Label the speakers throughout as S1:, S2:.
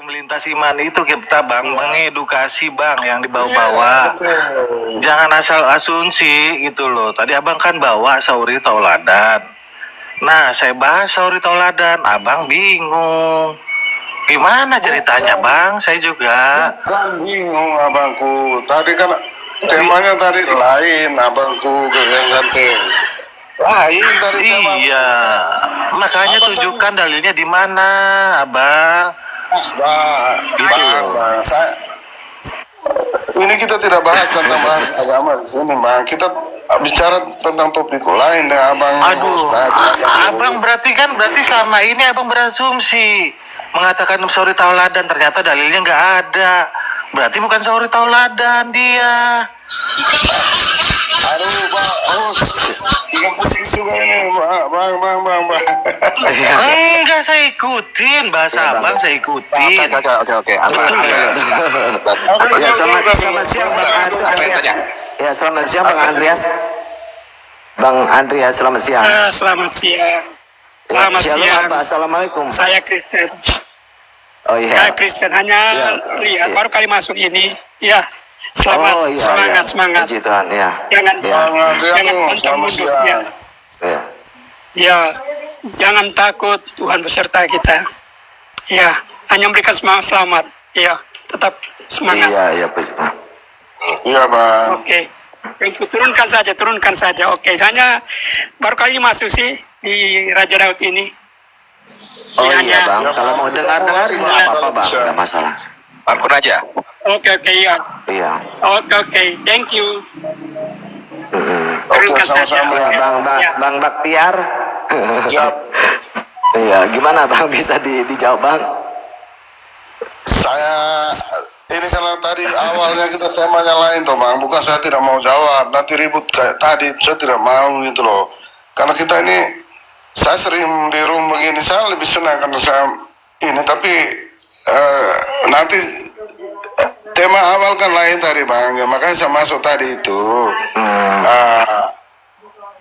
S1: forum lintas iman itu kita bang mengedukasi bang yang dibawa-bawa. Jangan asal asumsi gitu loh. Tadi abang kan bawa Sauri Tauladan. Nah saya bahas Sauri Tauladan, abang bingung. Gimana ceritanya bang? Saya juga.
S2: Kan bingung abangku. Tadi kan temanya tadi lain abangku yang ganteng. Lain dari tema.
S1: Iya, makanya
S2: Abang
S1: tunjukkan dalilnya di mana, abang.
S2: Ini kita tidak bahas tentang bahas agama di sini, bang. Kita bicara tentang topik lain dengan abang.
S1: Aduh, abang berarti selama ini abang berasumsi mengatakan Sauri Tauladan, ternyata dalilnya nggak ada. Berarti bukan Sauri Tauladan dia.
S2: Aduh, bang, tidak pusing juga ini, bang.
S1: Enggak, saya ikutin bahasa abang, saya ikutin.
S3: Oke. Ya, selamat siang Bang Andreas. Ya, selamat siang Bang Andreas. Bang Andreas, selamat siang.
S4: Selamat siang.
S3: Selamat siang. Assalamualaikum.
S4: Saya Kristen.
S3: Oh iya.
S4: Saya Kristen, hanya lihat baru kali masuk ini. Ya, selamat, semangat.
S3: Puji Tuhan, ya.
S4: Jangan pantang mundur. Ya, jangan takut. Tuhan beserta kita. Ya, hanya memberikan semangat selamat. Ya, tetap semangat.
S3: Iya, puji Tuhan.
S2: Iya, bang.
S4: Oke. Turunkan saja. Oke, hanya baru kali masuk sih di Raja Daud ini.
S3: Oh iya bang, kalau mau dengar nggak apa-apa bang, nggak masalah.
S1: Angkut aja.
S4: Oke, iya.
S3: Iya.
S4: Oke, thank you.
S2: Oke, sama-sama.
S3: Ya, bang Baktiar.
S2: Siap.
S3: Iya, gimana bang, bisa dijawab bang?
S2: Saya ini karena tadi awalnya kita temanya lain toh bang, bukan saya tidak mau jawab, nanti ribut kayak tadi, saya tidak mau gitu loh. Karena kita ini, saya sering di room begini, saya lebih senang karena saya ini, tapi nanti tema awal kan lain tadi bang, ya, makanya saya masuk tadi itu.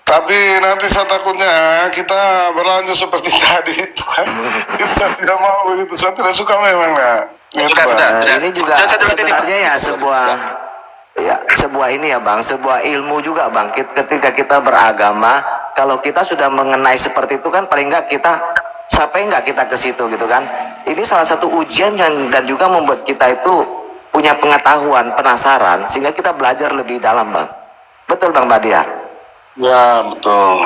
S2: Tapi nanti saya takutnya kita berlanjut seperti tadi itu kan, itu saya tidak mau begitu, saya tidak suka memang lah. Gitu,
S3: ini juga sebenarnya ya sebuah ini ya bang, sebuah ilmu juga bang. Ketika kita beragama, kalau kita sudah mengenai seperti itu kan paling nggak kita sampai nggak kita ke situ gitu kan. Ini salah satu ujian dan juga membuat kita itu punya pengetahuan, penasaran, sehingga kita belajar lebih dalam bang. Betul bang Badiar?
S2: Ya betul.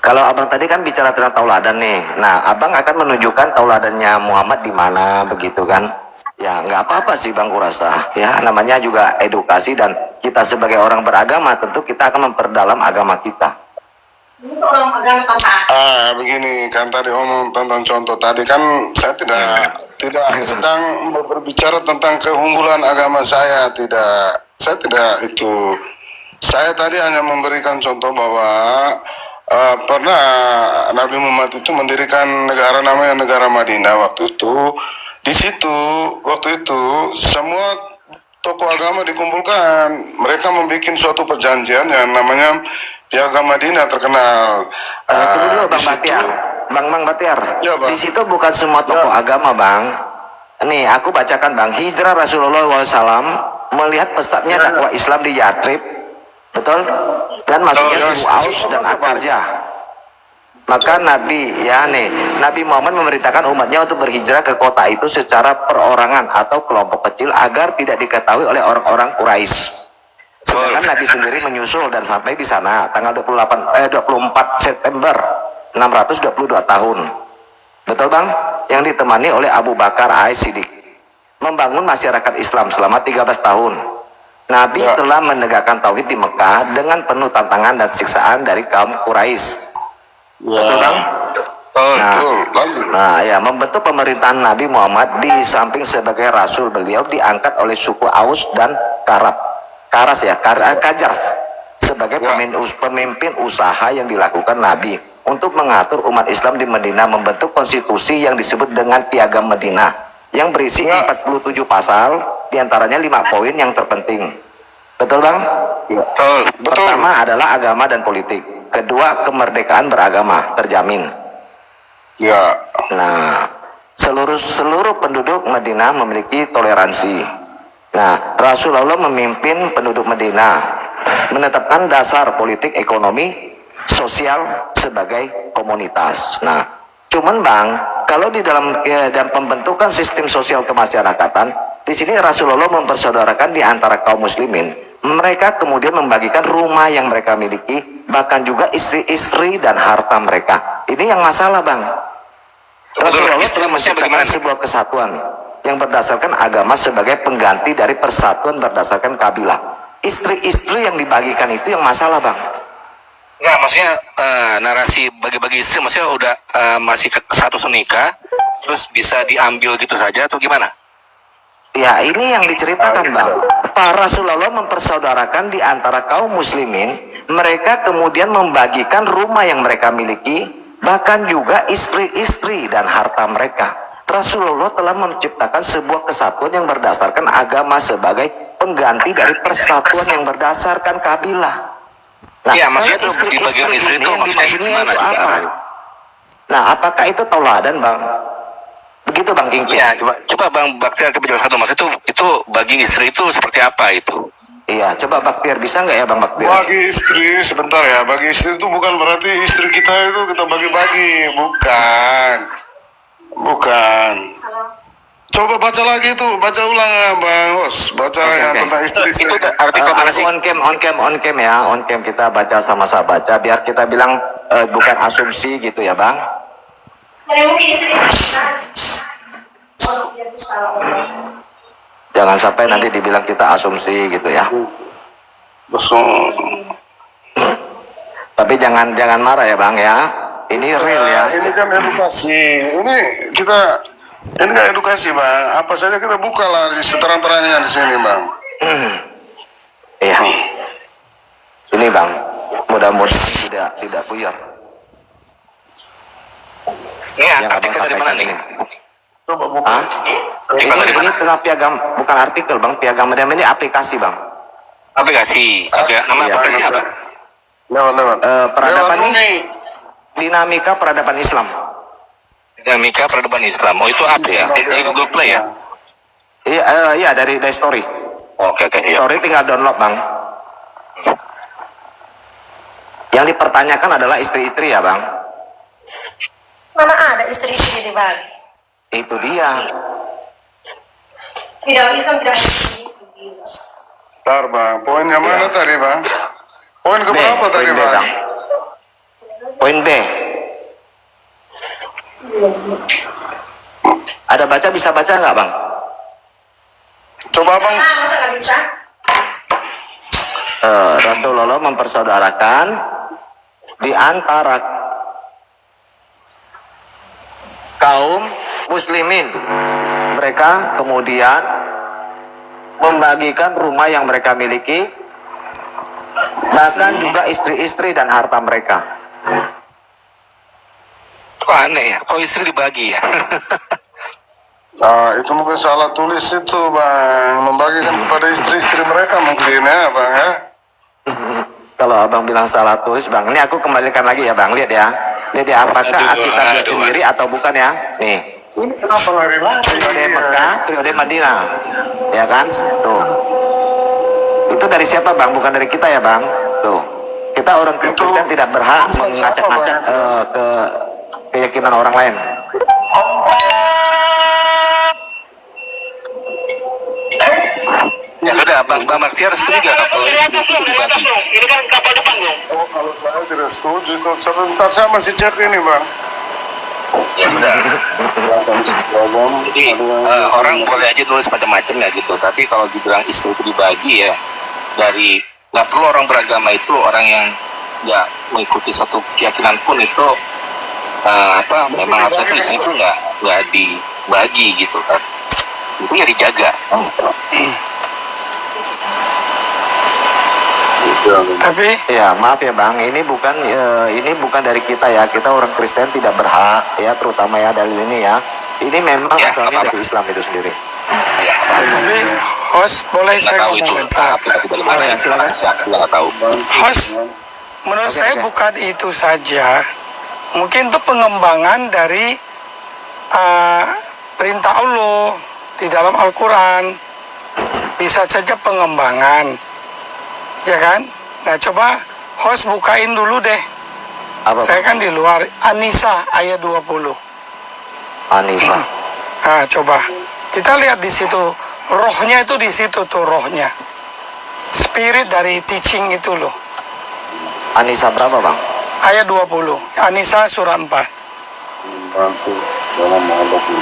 S3: Kalau abang tadi kan bicara tentang tauladan nih, nah abang akan menunjukkan tauladannya Muhammad di mana begitu kan? Ya nggak apa-apa sih bang kurasa, ya namanya juga edukasi dan kita sebagai orang beragama tentu kita akan memperdalam agama kita.
S2: Begini kan tadi omong tentang contoh tadi kan saya tidak sedang berbicara tentang keunggulan agama saya tidak itu. Saya tadi hanya memberikan contoh bahwa pernah Nabi Muhammad itu mendirikan negara namanya negara Madinah waktu itu. Di situ waktu itu semua tokoh agama dikumpulkan. Mereka membuat suatu perjanjian yang namanya Piagam Madinah terkenal.
S3: Tunggu dulu Bang Batiar. Bang Batiar.
S2: Ya, Bang.
S3: Di situ bukan semua tokoh agama Bang. Nih aku bacakan Bang. Hijrah Rasulullah SAW melihat pesatnya dakwah Islam di Yatrib, betul? Dan masuknya suku Aus dan Akarjah. Maka Nabi Muhammad memerintahkan umatnya untuk berhijrah ke kota itu secara perorangan atau kelompok kecil agar tidak diketahui oleh orang-orang Quraisy. Sedangkan Nabi sendiri menyusul dan sampai di sana tanggal 24 September 622 tahun. Betul Bang? Yang ditemani oleh Abu Bakar As-Siddiq. Membangun masyarakat Islam selama 13 tahun. Nabi telah menegakkan tauhid di Mekah dengan penuh tantangan dan siksaan dari kaum Quraisy. Betul Bang? Membentuk pemerintahan Nabi Muhammad di samping sebagai Rasul, beliau diangkat oleh suku Aus dan Kajar sebagai pemimpin usaha yang dilakukan Nabi untuk mengatur umat Islam di Madinah, membentuk konstitusi yang disebut dengan Piagam Madinah yang berisi 47 pasal, diantaranya 5 poin yang terpenting. Betul Bang?
S2: Betul.
S3: Pertama adalah agama dan politik. Kedua, kemerdekaan beragama terjamin.
S2: Ya.
S3: Nah, seluruh penduduk Madinah memiliki toleransi. Nah, Rasulullah memimpin penduduk Madinah menetapkan dasar politik, ekonomi, sosial sebagai komunitas. Nah, cuman Bang, kalau di dalam pembentukan sistem sosial kemasyarakatan, di sini Rasulullah mempersaudarakan di antara kaum muslimin. Mereka kemudian membagikan rumah yang mereka miliki, bahkan juga istri-istri dan harta mereka. Ini yang masalah Bang. Rasulullah telah menciptakan sebuah kesatuan yang berdasarkan agama sebagai pengganti dari persatuan berdasarkan kabilah. Istri-istri yang dibagikan itu yang masalah Bang.
S5: Enggak, maksudnya narasi bagi-bagi istri maksudnya udah masih status nikah, terus bisa diambil gitu saja atau gimana?
S3: Ya, ini yang diceritakan Bang. Pak Rasulullah mempersaudarakan di antara kaum muslimin, mereka kemudian membagikan rumah yang mereka miliki, bahkan juga istri-istri dan harta mereka. Rasulullah telah menciptakan sebuah kesatuan yang berdasarkan agama sebagai pengganti dari persatuan yang berdasarkan kabilah. Nah,
S5: Iya, maksudnya itu
S3: istri-istri
S5: di bagian istri
S3: ini
S5: itu
S3: yang
S5: maksudnya
S3: dimaksudnya
S5: gimana
S3: itu
S5: juga,
S3: apa?
S5: Bang?
S3: Nah, apakah itu tauladan Bang? Begitu Bang Kingpin?
S5: Iya, coba Bang Baktiar penjelasan satu, Mas, itu bagi istri itu seperti apa itu?
S3: Iya, coba Baktiar, bisa nggak ya Bang Baktiar?
S2: Bagi istri, sebentar ya, bagi istri itu bukan berarti istri kita itu kita bagi-bagi, bukan. Bukan. Coba baca lagi tuh, baca ulang ya Bang Hos, baca yang
S3: oke.
S2: tentang istri-istri.
S5: Itu artikel mana sih?
S3: On cam ya, on cam kita baca sama-sama baca, biar kita bilang bukan asumsi gitu ya Bang. Jangan sampai nanti dibilang kita asumsi gitu ya.
S2: Betul.
S3: Tapi jangan marah ya Bang ya. Ini real ya.
S2: Ini kan edukasi. Ini kan edukasi Bang. Apa saja kita buka lah seterang-terangnya di sini Bang.
S3: Iya. Ini Bang, mudah-mudahan tidak buyar.
S5: Ini
S3: Yang
S5: artikel
S3: Abang
S5: dari mana
S3: sampaikan
S5: nih?
S3: ini.
S2: Coba buka.
S3: Hah?
S5: Artikel dari
S3: Ini
S5: mana?
S3: tentang piagam, bukan artikel Bang, piagam ini aplikasi Bang.
S5: Aplikasi. Oke, nama
S3: Iya,
S5: aplikasinya apa?
S2: Lewat.
S3: Peradaban
S2: Lewat
S3: ini dinamika peradaban Islam.
S5: Dinamika peradaban Islam. Oh, itu apa ya? Dari Google Play ya?
S3: Iya dari Story.
S5: Oke, iya.
S3: Story tinggal download Bang. Yang dipertanyakan adalah istri-istri ya Bang.
S6: Mana ada istri-istri dibagi?
S3: Itu dia.
S6: Di dalam Islam tidak ada begitu.
S2: Bentar Bang, poinnya mana tadi Bang? Poin ke berapa tadi
S3: poin B,
S2: Bang?
S3: Poin B. Ada baca, bisa baca nggak Bang?
S2: Coba Bang.
S6: Masa nggak bisa?
S3: Rasulullah mempersaudarakan di antara kaum muslimin. Mereka kemudian membagikan rumah yang mereka miliki, bahkan juga istri-istri dan harta mereka.
S5: Kok aneh ya? Kok istri dibagi ya?
S2: Nah, itu mungkin salah tulis itu Bang. Membagikan kepada istri-istri mereka mungkin ya Bang ya.
S3: Kalau Abang bilang salah tulis Bang, ini aku kembalikan lagi ya Bang, lihat ya. Lihat ya, apakah kita lihat sendiri atau bukan ya? Nih,
S2: Ini kenapa lari-lari?
S3: periode Mekah, periode Madinah, ya kan? Tuh, itu dari siapa Bang? Bukan dari kita ya Bang? Tuh, kita orang Kristen tidak berhak mengacak-ngacak ke keyakinan orang lain.
S5: Ya sudah, Bang Baktiar setuju nggak kalau istri itu dibagi?
S2: Oh, kalau saya tidak setuju. Sebentar saya masih cek ini Bang.
S5: Ya sudah. Jadi orang boleh aja tulis macam-macam ya gitu. Tapi kalau dibilang istri itu dibagi ya, dari nggak perlu orang beragama itu, orang yang nggak mengikuti satu keyakinan pun itu memang harusnya tuh istri itu nggak dibagi gitu kan. Itu ya dijaga.
S4: Tapi
S3: Ya maaf ya Bang, ini bukan dari kita ya. Kita orang Kristen tidak berhak ya, terutama ya dalil ini ya. Ini memang
S5: Ya,
S3: asalnya
S5: apa-apa.
S3: dari Islam itu sendiri.
S4: tapi host boleh
S5: Nggak
S4: saya
S5: tahu itu.
S4: ngomong bentar.
S5: Kita tidak boleh
S3: Oh, ya, silakan.
S5: Nggak tahu.
S4: Host, menurut
S3: Oke,
S4: saya
S3: oke.
S4: bukan itu saja. Mungkin itu pengembangan dari perintah Allah di dalam Al-Quran. Bisa saja pengembangan, ya kan? Nah, coba host bukain dulu deh.
S3: Apa,
S4: Saya
S3: Bang?
S4: kan di luar. An-Nisa ayat 20.
S3: Anissa.
S4: Nah, coba kita lihat di situ. Rohnya itu di situ tuh, rohnya. Spirit dari teaching itu loh.
S3: Anissa berapa, Bang?
S4: Ayat 20. An-Nisa surah 4.
S2: Bantu dalam menghadapi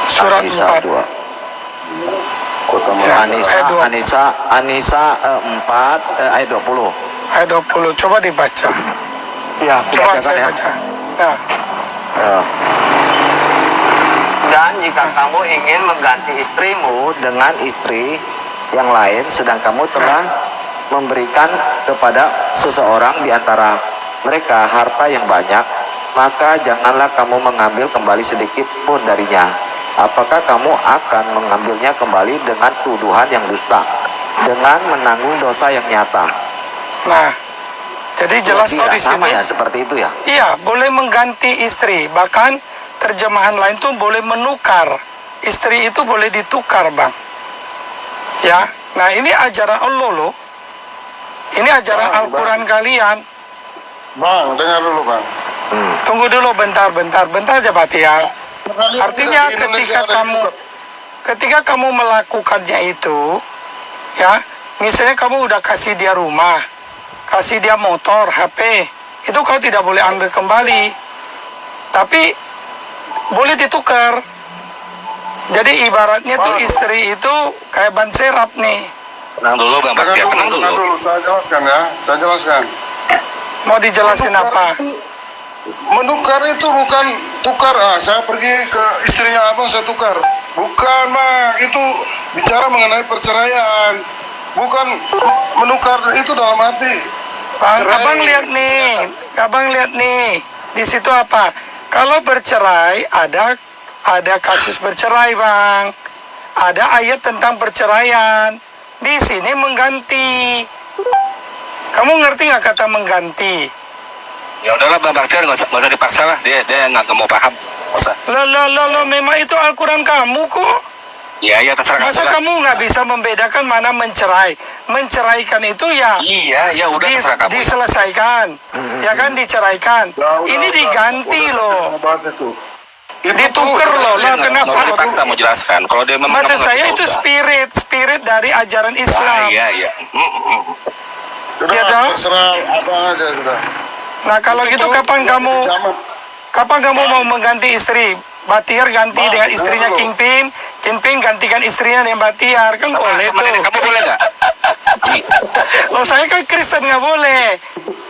S4: Surat
S3: Anissa
S4: 4.
S3: 2.
S2: kota
S4: Ya,
S3: Anissa,
S4: ayat 20.
S3: Anissa 4 ayat 20.
S4: Ayat 20. Coba dibaca.
S3: Ya,
S4: Coba
S3: bacakan
S4: saya
S3: ya.
S4: baca. Nah,
S3: Ya. Dan jika kamu ingin mengganti istrimu dengan istri yang lain, sedang kamu telah memberikan kepada seseorang di antara mereka harta yang banyak, maka janganlah kamu mengambil kembali sedikit pun darinya. Apakah kamu akan mengambilnya kembali dengan tuduhan yang dusta, dengan menanggung dosa yang nyata?
S4: nah. Jadi jelas
S3: Berarti
S4: kok di
S3: sama
S4: sini.
S3: ya, seperti itu ya.
S4: Iya, boleh mengganti istri. Bahkan terjemahan lain tuh boleh menukar. Istri itu boleh ditukar, Bang. Ya, nah ini ajaran Allah loh. Ini ajaran Al-Quran kalian.
S2: Bang, dengar dulu bang.
S4: Tunggu dulu bentar aja Batia. Artinya ketika kamu melakukannya itu, ya, misalnya kamu udah kasih dia rumah, kasih dia motor, HP, itu kau tidak boleh ambil kembali. Tapi boleh ditukar. Jadi ibaratnya tuh istri itu kayak ban serap nih.
S1: Tenang dulu Bang Bakti, tenang dulu.
S2: Saya jelaskan ya, saya jelaskan.
S4: Mau dijelasin apa?
S2: Menukar itu bukan tukar, saya pergi ke istrinya abang saya tukar. Bukan bang, itu bicara mengenai perceraian. Bukan menukar itu dalam arti
S4: Bang,
S2: cerai.
S4: abang lihat nih, di situ apa? Kalau bercerai ada kasus bercerai, Bang. Ada ayat tentang perceraian. Di sini mengganti. Kamu ngerti nggak kata mengganti?
S5: Ya udahlah Bang Bakti, nggak usah dipaksa lah, dia nggak mau paham, nggak usah.
S4: Lo, memang itu Al-Quran kamu kok.
S5: Ya terserah kamu
S4: Masa
S5: lah.
S4: kamu nggak bisa membedakan mana mencerai? Menceraikan itu ya
S5: Iya, ya udah terserah kamu.
S4: diselesaikan, ya kan, diceraikan. Ini diganti loh, ditukar loh. Lah
S5: Nggak
S4: kenapa?
S5: usah dipaksa mau jelaskan. Kalau dia memang
S4: Maksud
S5: nggak
S4: saya
S5: ngerti,
S4: itu
S5: nggak usah.
S4: spirit dari ajaran Islam.
S5: Iya.
S2: Sudah,
S4: Ya, dong.
S2: terserah abang aja sudah.
S4: Nah kalau gitu kapan kamu mau mengganti istri? Batiar ganti dengan istrinya Kingpin, Kingpin gantikan istrinya dengan Batiar, kan boleh
S5: Sama nenek
S4: tuh.
S5: kamu boleh nggak?
S4: Loh saya kan Kristen nggak boleh.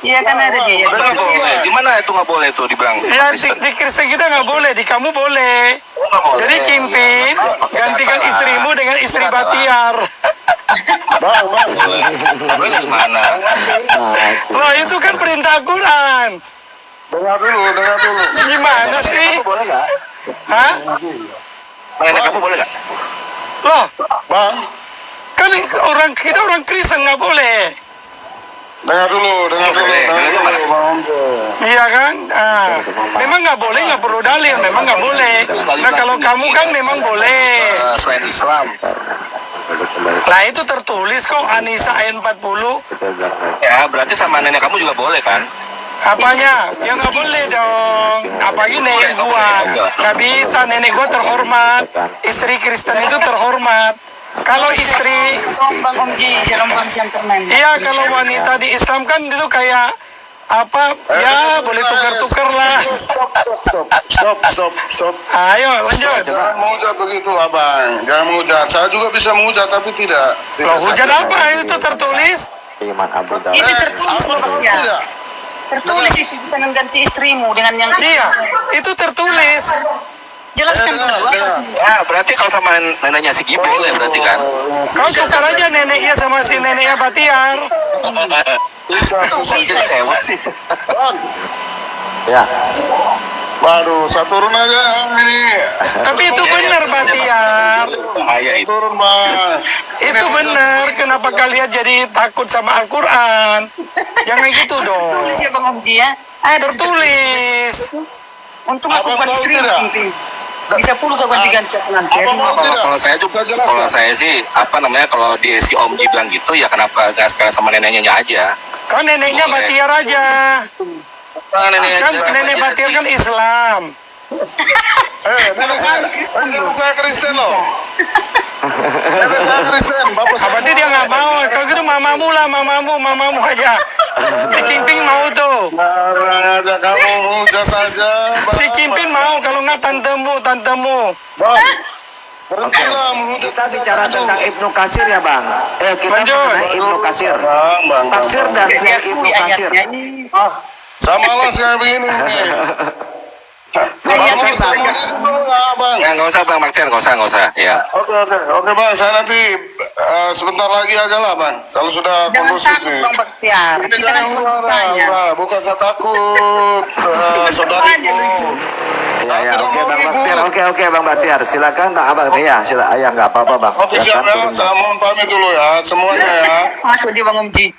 S6: Iya kan ada dia.
S5: Masa nggak boleh? Gimana itu nggak boleh tuh dibilang?
S4: Ya di Kristen kita nggak boleh, di kamu boleh.
S5: Nggak boleh.
S4: Jadi Kingpin gantikan istrimu dengan istri Batiar.
S2: Bang,
S5: Boleh gimana?
S4: Loh itu kan perintah Quran.
S2: dengar dulu.
S4: Gimana sih?
S5: Boleh nggak?
S4: Hah?
S5: Nenek kamu boleh nggak?
S4: Loh
S2: Bang,
S4: kan kita orang Kristen nggak boleh.
S2: dengar dulu.
S5: Gimana?
S2: Bang.
S4: Iya kan? Memang nggak boleh, nggak perlu dalil, memang nggak boleh. Nah kalau kamu kan memang boleh.
S5: Selain Islam.
S4: Nah itu tertulis kok An-Nisa ayat 40.
S5: Ya berarti sama nenek kamu juga boleh kan?
S4: Apanya? Ya nggak boleh dong. Apalagi nenek gua. Nggak bisa, nenek gua terhormat. Istri Kristen itu terhormat. Kalau istri,
S6: Bang Omji, jangan bang siang permen.
S4: iya kalau wanita di Islam kan itu kayak apa? Ya boleh tukar-tukar lah.
S2: Stop.
S4: Ayo lanjut.
S2: Jangan menghujat begitu abang. Jangan menghujat. Saya juga bisa menghujat tapi tidak.
S4: Loh hujan apa? Itu tertulis.
S3: Iman Abu Dawud.
S6: Itu tertulis loh bang ya.
S2: Tidak.
S6: Tertulis itu bisa mengganti istrimu dengan yang
S4: Iya, itu tertulis.
S6: jelaskan dulu.
S5: Ya berarti kalau sama neneknya si Gibo boleh berarti kan?
S4: Kau tukar aja neneknya sama si neneknya Batiar.
S2: Susah.
S5: Jadi sewa sih.
S3: Ya.
S2: Waduh, saya turun aja ini.
S4: Tapi itu benar Batiar.
S5: Bahaya itu.
S2: Turun bang.
S4: Itu benar. Kenapa kalian jadi takut sama Al-Quran? Jangan gitu dong.
S6: Tulis ya Bang Omji ya. Ada
S4: Tertulis.
S6: Untung aku
S2: Abang
S6: bukan
S2: tahu
S6: istri.
S2: tidak?
S6: Bisa puluh kau ganti-ganti nanti.
S2: Abang mau tidak?
S5: Kalau saya tuh,
S2: Kita jelaskan.
S5: kalau saya sih apa namanya, kalau di si Om Ji bilang gitu ya kenapa nggak sekarang sama neneknya aja?
S4: Kan neneknya Batiar aja.
S5: Neneknya
S4: Kan
S5: aja.
S4: nenek Batiar kan Islam.
S2: Nenek saya Kristen loh. Nenek saya Kristen. Bapak saya
S4: Berarti dia nggak mau. Kalau gitu mamamu lah, mamamu aja. Si Kingping mau tuh.
S2: Marah aja kamu, hujat aja.
S4: Si Kingping mau, kalau nggak tantemu.
S2: Bang, berhentilah menghujat.
S3: Kita bicara tentang Ibnu Katsir ya bang. Kita
S4: Lanjut.
S3: mengenai Ibnu Katsir.
S2: Bang.
S3: Tafsir dan pihak
S6: Akui
S3: Ibnu Katsir.
S6: ayatnya ini.
S2: Sama lah kayak begini nih.
S6: Ayatnya
S2: Bang.
S5: Nggak usah Bang Baktiar, nggak usah. Ya.
S2: Oke bang, saya nanti sebentar lagi aja lah bang. Kalau sudah
S6: jangan
S2: kondusif
S6: takut
S2: nih.
S6: Bang Baktiar.
S2: Ini
S6: Kita kan
S2: jangan
S6: bertanya.
S2: marah, bukan saya takut, saudariku.
S3: Ya, oke Bang Baktiar, oke Bang Baktiar, silakan Bang Abang. Ya, ya nggak apa-apa Bang.
S2: Oke siap ya,
S3: turun, Bang.
S2: saya mohon pamit dulu ya, semuanya ya.
S6: Aku di Bang Omji.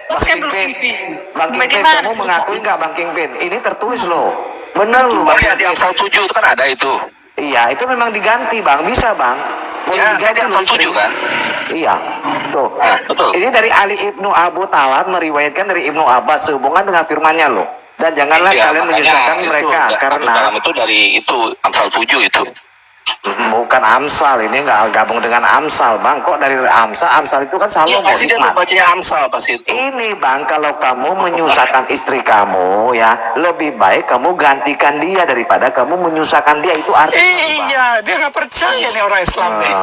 S3: Bang
S6: Teruskan dulu
S3: Kingpin,
S6: Kingpin.
S3: Bang Kingpin,
S6: Bagaimana?
S3: kamu mengakui nggak Bang Kingpin? Ini tertulis loh, bener loh Bang.
S5: Masih di Amsal 7 itu kan ada itu.
S3: Iya, itu memang diganti Bang, bisa Bang. Boleh
S5: Ya, kan di Amsal 7 kan.
S3: Iya, tuh.
S5: Nah, betul.
S3: Ini dari Ali Ibnu Abu Talib meriwayatkan dari Ibnu Abbas sehubungan dengan firmannya loh. Dan janganlah
S5: Iya,
S3: kalian
S5: makanya
S3: menyusahkan
S5: itu,
S3: mereka karena
S5: Dalam itu dari itu Amsal 7 itu.
S3: bukan Amsal, ini nggak gabung dengan Amsal Bang. Kok dari Amsal itu kan
S5: Ya
S3: Salomo
S5: pasti dia
S3: hikmat.
S5: bacanya Amsal pasti itu.
S3: Ini Bang, kalau kamu menyusahkan istri kamu ya, lebih baik kamu gantikan dia daripada kamu menyusahkan dia. Itu artinya Bang.
S4: Iya, dia nggak percaya nih orang Islam nih.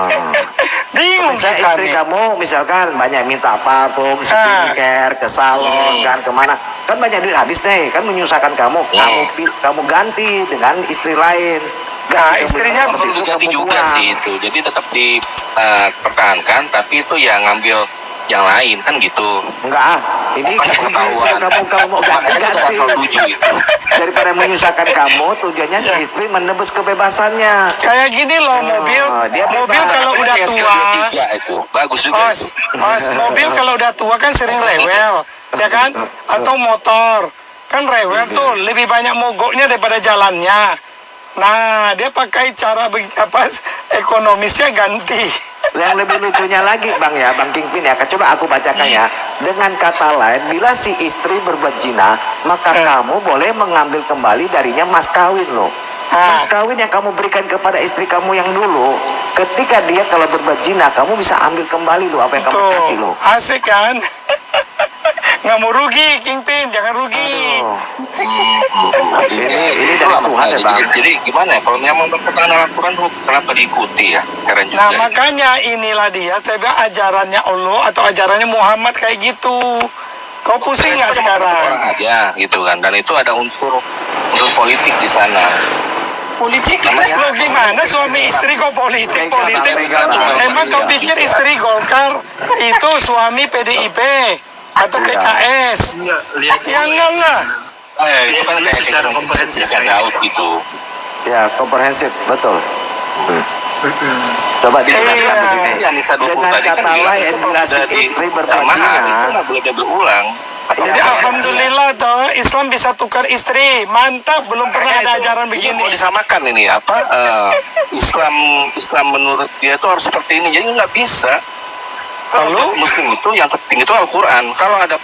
S4: Bingung
S3: Misalnya
S4: kita
S3: istri
S4: nih.
S3: kamu misalkan banyak minta parfum, skincare, ke salon, kan kemana, kan banyak duit habis nih, kan menyusahkan kamu. Kamu ganti dengan istri lain.
S4: Nah, istrinya
S3: Seperti
S5: Perlu
S3: itu
S5: ganti
S3: kamu
S5: juga
S3: buang.
S5: sih itu. Jadi tetap dipertahankan, tapi itu ya ngambil yang lain kan gitu.
S3: Enggak, ini kamu mau
S5: Makanya itu Amsal
S3: ganti
S5: 7 itu.
S3: daripada menyusahkan kamu. Tujuannya si istri menebus kebebasannya.
S4: kayak gini loh, mobil
S3: dia
S4: mobil
S3: bebas.
S4: kalau udah
S5: Yang
S4: tua,
S5: tiga itu bagus juga.
S4: mobil kalau udah tua kan sering rewel, ya kan? Atau motor kan rewel tuh, lebih banyak mogoknya daripada jalannya. Nah, dia pakai cara ekonomisnya ganti.
S3: Yang lebih lucunya lagi Bang ya, Bang Kingpin ya, coba aku bacakan ya. Dengan kata lain, bila si istri berbuat zina, maka kamu boleh mengambil kembali darinya mas kawin loh. Mas kawin yang kamu berikan kepada istri kamu yang dulu, ketika dia kalau berbuat zina, kamu bisa ambil kembali loh apa yang kamu kasih
S4: Tuh,
S3: loh.
S4: asik kan? Nggak mau rugi, Kingpin, jangan rugi.
S3: Aduh. Ini dari Tuhan ya Bang.
S5: Jadi gimana ya, kalau memang bertentangan dengan Al-Quran kenapa diikuti ya? Keren juga.
S4: Nah, makanya inilah dia, saya bilang ajarannya Allah atau ajarannya Muhammad kayak gitu. Kau pusing nggak sekarang?
S5: Orang aja gitu kan, dan itu ada unsur politik di sana.
S6: Politik.
S4: Lo gimana suami istri kok politik? Emang kau pikir istri Golkar itu suami PDIP atau PKS? Ya enggak lah.
S5: Itu kan kayak secara komprehensif kan Daud gitu.
S3: Ya, komprehensif, betul. Coba dijelaskan di sini.
S5: Iya, Nisa 20
S3: Dengan
S5: tadi kan
S3: kata
S5: bilang,
S3: lain,
S5: itu
S3: bila
S5: kalau
S3: si
S5: sudah
S3: istri berbuat
S5: dijamaah,
S3: zina,
S5: itu nggak boleh dia berulang.
S4: Jadi alhamdulillah toh Islam bisa tukar istri. Mantap, belum pernah ada ajaran
S5: Ini
S4: begini.
S5: mau disamakan ini apa? Islam menurut dia itu harus seperti ini, jadi nggak bisa. Kalau Muslim itu yang tertinggi itu Al-Quran. Kalau ada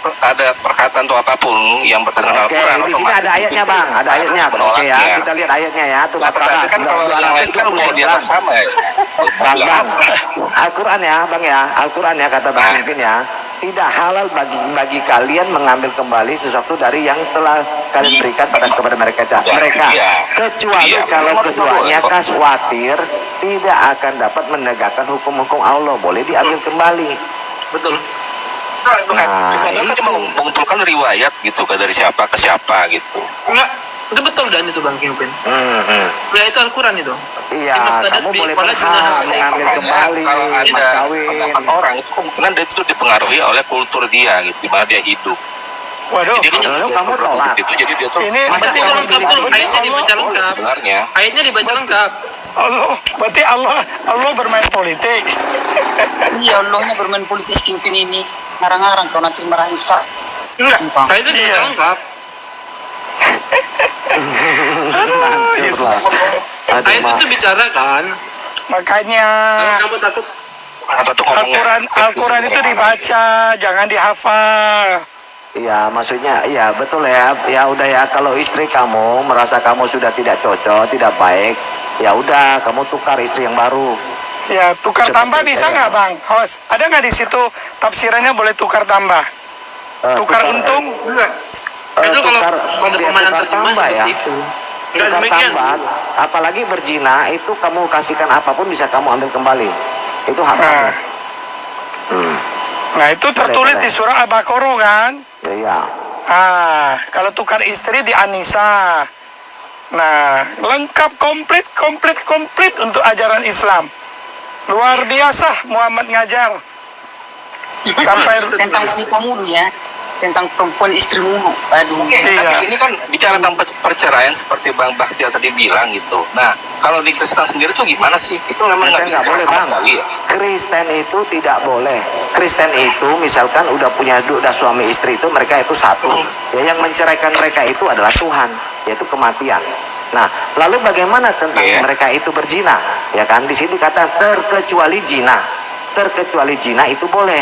S5: perkataan atau apapun yang bertentangan
S3: Oke,
S5: Al-Quran,
S3: di sini ada ayatnya Bang, ada ayatnya. Oke ya, kita lihat ayatnya ya. Tuh
S5: Nah, tetapi kan kalau yang lain kan mau dia sama ya.
S3: Bang, Al-Quran ya, Bang ya, Al-Quran ya kata Bang Pimpin ya. Tidak halal bagi kalian mengambil kembali sesuatu dari yang telah kalian berikan kepada mereka. Kecuali kalau keduanya khawatir tidak akan dapat menegakkan hukum-hukum Allah, boleh diambil kembali.
S5: Betul. Itu cuma mengumpulkan riwayat gitu kan dari siapa ke siapa gitu.
S7: Enggak, itu betul dan itu Bang Kingpin. Ya itu Al-Quran itu.
S3: Iya, kamu boleh berhak mengambil kembali
S5: Kalau
S3: mas
S5: ada
S3: kawin.
S5: pendapat orang itu kemungkinan dia itu dipengaruhi oleh kultur dia gitu, di mana dia hidup.
S4: Waduh,
S5: Jadi kan
S3: Lalu kamu tolak.
S5: itu, jadi dia tuh
S4: ini
S7: Masa
S4: berarti
S7: dibaca lengkap dulu,
S4: berarti
S7: ayatnya dibaca
S4: Allah,
S7: lengkap.
S5: sebenarnya.
S7: Ayatnya dibaca lengkap.
S4: berarti Allah bermain politik.
S6: Iya, Allahnya bermain politis Kingpin ini. Ngarang-ngarang kau nanti marahin Ustaz.
S7: Enggak,
S6: Gampang.
S7: saya itu dibaca
S4: Iya.
S7: lengkap.
S3: Hancur lah. Aduh,
S7: Ayat
S3: Ma.
S7: itu bicara kan,
S4: Makanya
S7: kalau kamu takut
S5: Apa tuh ngomongnya?
S4: Al-Quran itu dibaca, jangan dihafal.
S3: Iya, maksudnya iya betul ya. Ya udah ya, kalau istri kamu merasa kamu sudah tidak cocok, tidak baik, ya udah kamu tukar istri yang baru.
S4: Ya, tukar
S3: Seperti
S4: tambah bisa
S3: itu.
S4: nggak Bang? Host, ada nggak di situ tafsirannya boleh tukar tambah? Tukar untung?
S7: enggak. Itu kalau
S3: tukar,
S7: pada
S3: dia
S7: pemahaman
S3: tukar
S7: terjemah
S3: tambah ya.
S7: seperti itu. Enggak
S3: Tukar
S7: demikian.
S3: tambah, apalagi berzina itu kamu kasihkan apapun bisa kamu ambil kembali. Itu hak kamu.
S4: Nah, nah itu tertulis
S3: boleh.
S4: di surah Al-Baqarah kan?
S3: Iya.
S4: Kalau tukar istri di An-Nisa. Nah, lengkap, komplit untuk ajaran Islam. Luar biasa Muhammad ngajar. Sampai
S6: Tentang wanita mulu ya. Tentang perempuan istri mulu. Aduh.
S5: Oke,
S4: Iya.
S5: tapi ini kan bicara tentang perceraian seperti Bang Bagja tadi bilang gitu. Nah, kalau di Kristen sendiri tuh gimana sih? Itu memang nggak
S3: Kristen
S5: bisa
S3: nggak boleh,
S5: sama
S3: Bang.
S5: sekali ya?
S3: Kristen itu tidak boleh. Kristen itu misalkan udah punya udah suami istri itu mereka itu satu. Ya yang menceraikan mereka itu adalah Tuhan, yaitu kematian. Nah, lalu bagaimana tentang
S5: Iya.
S3: mereka itu berzina? Ya kan di sini kata terkecuali zina. Terkecuali zina itu boleh.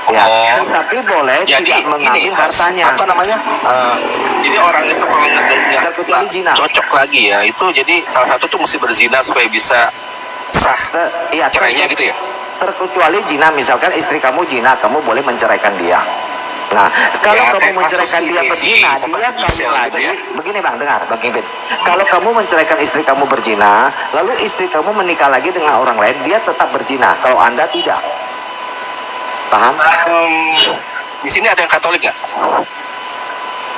S3: Ya,
S5: Oh.
S3: tapi boleh
S5: Jadi
S3: tidak mengambil
S5: ini
S3: hartanya.
S5: apa namanya? jadi orang itu kalau nggak
S3: Terkecuali zina.
S5: cocok lagi ya, itu jadi salah satu tuh mesti berzina supaya bisa sah
S3: Iya,
S5: cerainya gitu ya.
S3: terkecuali zina, misalkan istri kamu zina, kamu boleh menceraikan dia. Nah, kalau
S5: Ya,
S3: kamu
S5: kayak
S3: menceraikan
S5: kasus
S3: dia
S5: si
S3: berzina, dia
S5: Gisel
S3: kamu
S5: gitu
S3: lagi.
S5: ya.
S3: Begini Bang, dengar Bang Kimpin. Kalau kamu menceraikan istri kamu berzina, lalu istri kamu menikah lagi dengan orang lain, dia tetap berzina. Kalau Anda tidak. Paham?
S5: Di sini ada yang Katolik nggak?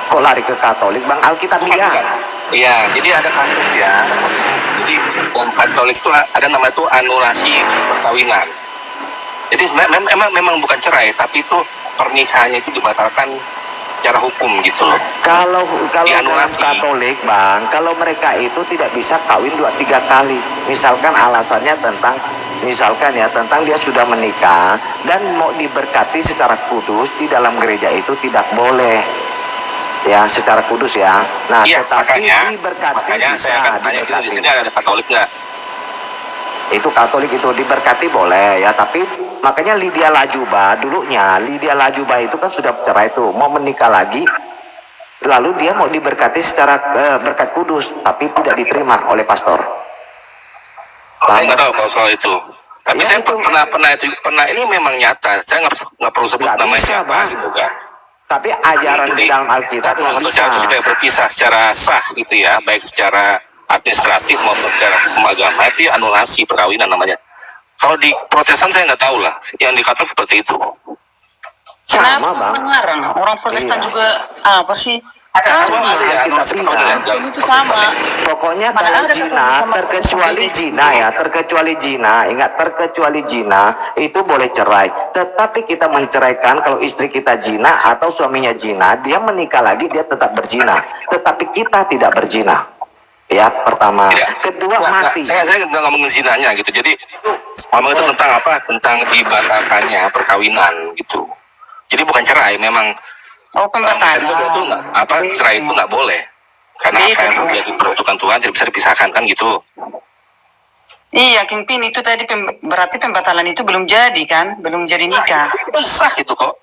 S3: Kok lari ke Katolik, Bang? Alkitab
S5: Bukan,
S3: iya.
S5: bukan. Iya, jadi ada kasus ya. Jadi dalam Katolik itu ada nama itu anulasi perkawinan. Jadi memang bukan cerai, tapi itu pernikahannya itu dibatalkan secara hukum gitu loh.
S3: Kalau dalam
S5: Dianulasi.
S3: Katolik, Bang, kalau mereka itu tidak bisa kawin 2-3 kali. Misalkan alasannya tentang dia sudah menikah dan mau diberkati secara kudus di dalam gereja itu tidak boleh. Ya, secara kudus ya. Nah,
S5: Iya,
S3: tetapi
S5: makanya
S3: diberkati
S5: saya
S3: bisa
S5: akan tanya gitu, di sini ada Katolik nggak?
S3: itu Katolik itu diberkati boleh ya, tapi makanya Lydia Lajuba dulunya Lydia Lajuba itu kan sudah cerai tuh, mau menikah lagi, lalu dia mau diberkati secara berkat kudus, tapi tidak diterima oleh pastor.
S5: Saya nggak tahu kalau soal itu. Tapi
S3: Ya,
S5: saya
S3: itu.
S5: pernah ini memang nyata. Saya nggak perlu sebut
S3: Nggak
S5: namanya
S3: bisa,
S5: siapa
S3: Bang.
S5: gitu kan.
S3: Tapi ajaran di
S5: Jadi,
S3: dalam Alkitab
S5: satu
S3: nggak
S5: satu
S3: bisa.
S5: cara supaya berpisah secara sah gitu ya, baik secara administratif maupun secara hukum agama, itu ya anulasi perkawinan namanya. Kalau di Protestan saya nggak tahu lah, yang di Katolik seperti itu.
S3: Sama,
S6: Kenapa
S3: Bang.
S6: mengarang? Orang Protestan
S3: Iya.
S6: juga apa sih?
S5: Ada
S6: Sama.
S5: ya, anulasi perkawinan
S3: Tidak.
S6: Ini tuh sama.
S3: Pokoknya
S6: Mana
S3: kalau
S6: ada
S3: zina,
S6: ketemu sama
S3: terkecuali
S6: sama
S3: zina ya, terkecuali zina, ingat terkecuali zina itu boleh cerai. Tetapi kita menceraikan kalau istri kita zina atau suaminya zina, dia menikah lagi dia tetap berzina. Tetapi kita tidak berzina. Ya, pertama.
S5: Tidak.
S3: Kedua
S5: Nggak,
S3: mati.
S5: saya nggak ngomongin zinanya gitu. Jadi ngomong itu tentang apa? Tentang dibatalkannya perkawinan gitu. Jadi bukan cerai, memang
S6: Oh, pembatalan.
S5: itu nggak apa cerai itu nggak boleh karena apa yang sudah diperuntukkan Tuhan tidak bisa dipisahkan kan gitu.
S6: Iya, Kingpin itu tadi berarti pembatalan itu belum jadi kan? Belum jadi nikah.
S5: Itu sah gitu kok.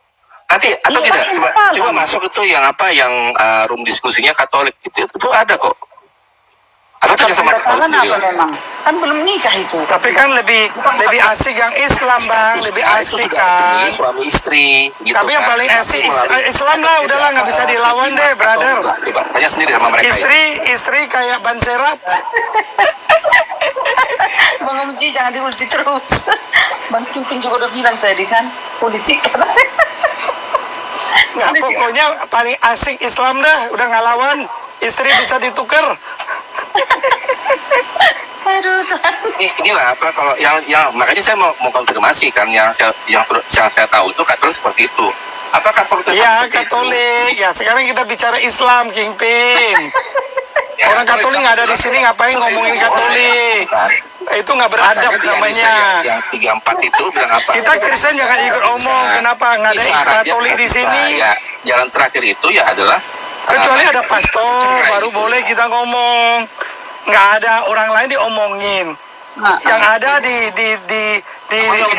S5: Nanti atau
S6: Iya,
S5: tidak
S6: kan
S5: coba masuk itu yang apa yang room diskusinya Katolik gitu itu ada kok. Atau tanya sama Katolik
S6: Pembatalan
S5: sendiri
S6: apa
S5: lah.
S6: memang? Kan belum nikah itu.
S4: Tapi kan lebih asik yang Islam Bang, lebih
S5: Nah, itu
S4: asik
S5: sudah resmi,
S4: kan.
S5: suami istri gitu.
S4: Tapi yang
S5: kan.
S4: paling asik
S5: Melalui-
S4: Islam lah, udahlah nggak bisa dilawan deh, brother.
S5: Coba tanya sendiri sama mereka ya.
S4: Istri kayak ban serap.
S6: Bang Omji jangan diulti terus. Bang Kingpin juga udah bilang tadi kan, politik.
S4: Nah, pokoknya paling asik Islam dah, udah nggak lawan. Istri bisa ditukar.
S6: Aduh.
S5: Inilah apa kalau yang makanya saya mau konfirmasi kan yang saya tahu itu Katolik seperti itu. Apakah Protestan?
S4: Ya,
S5: seperti itu?
S4: Katolik. Ya, sekarang kita bicara Islam, Kingpin.
S5: Ya,
S4: Orang Katolik nggak ada di sini, ngapain ngomongin Katolik? Itu nggak beradab
S5: Makanya
S4: namanya.
S5: Yang 34 itu bilang apa?
S4: Kita Kristen jangan ikut omong. Kenapa nggak ada
S5: Bisa,
S4: Katolik di
S5: bisa.
S4: sini?
S5: Ya, jalan terakhir itu ya adalah
S4: Kecuali ada pastor, baru boleh kita ngomong. Nggak ada orang lain diomongin. Yang ada di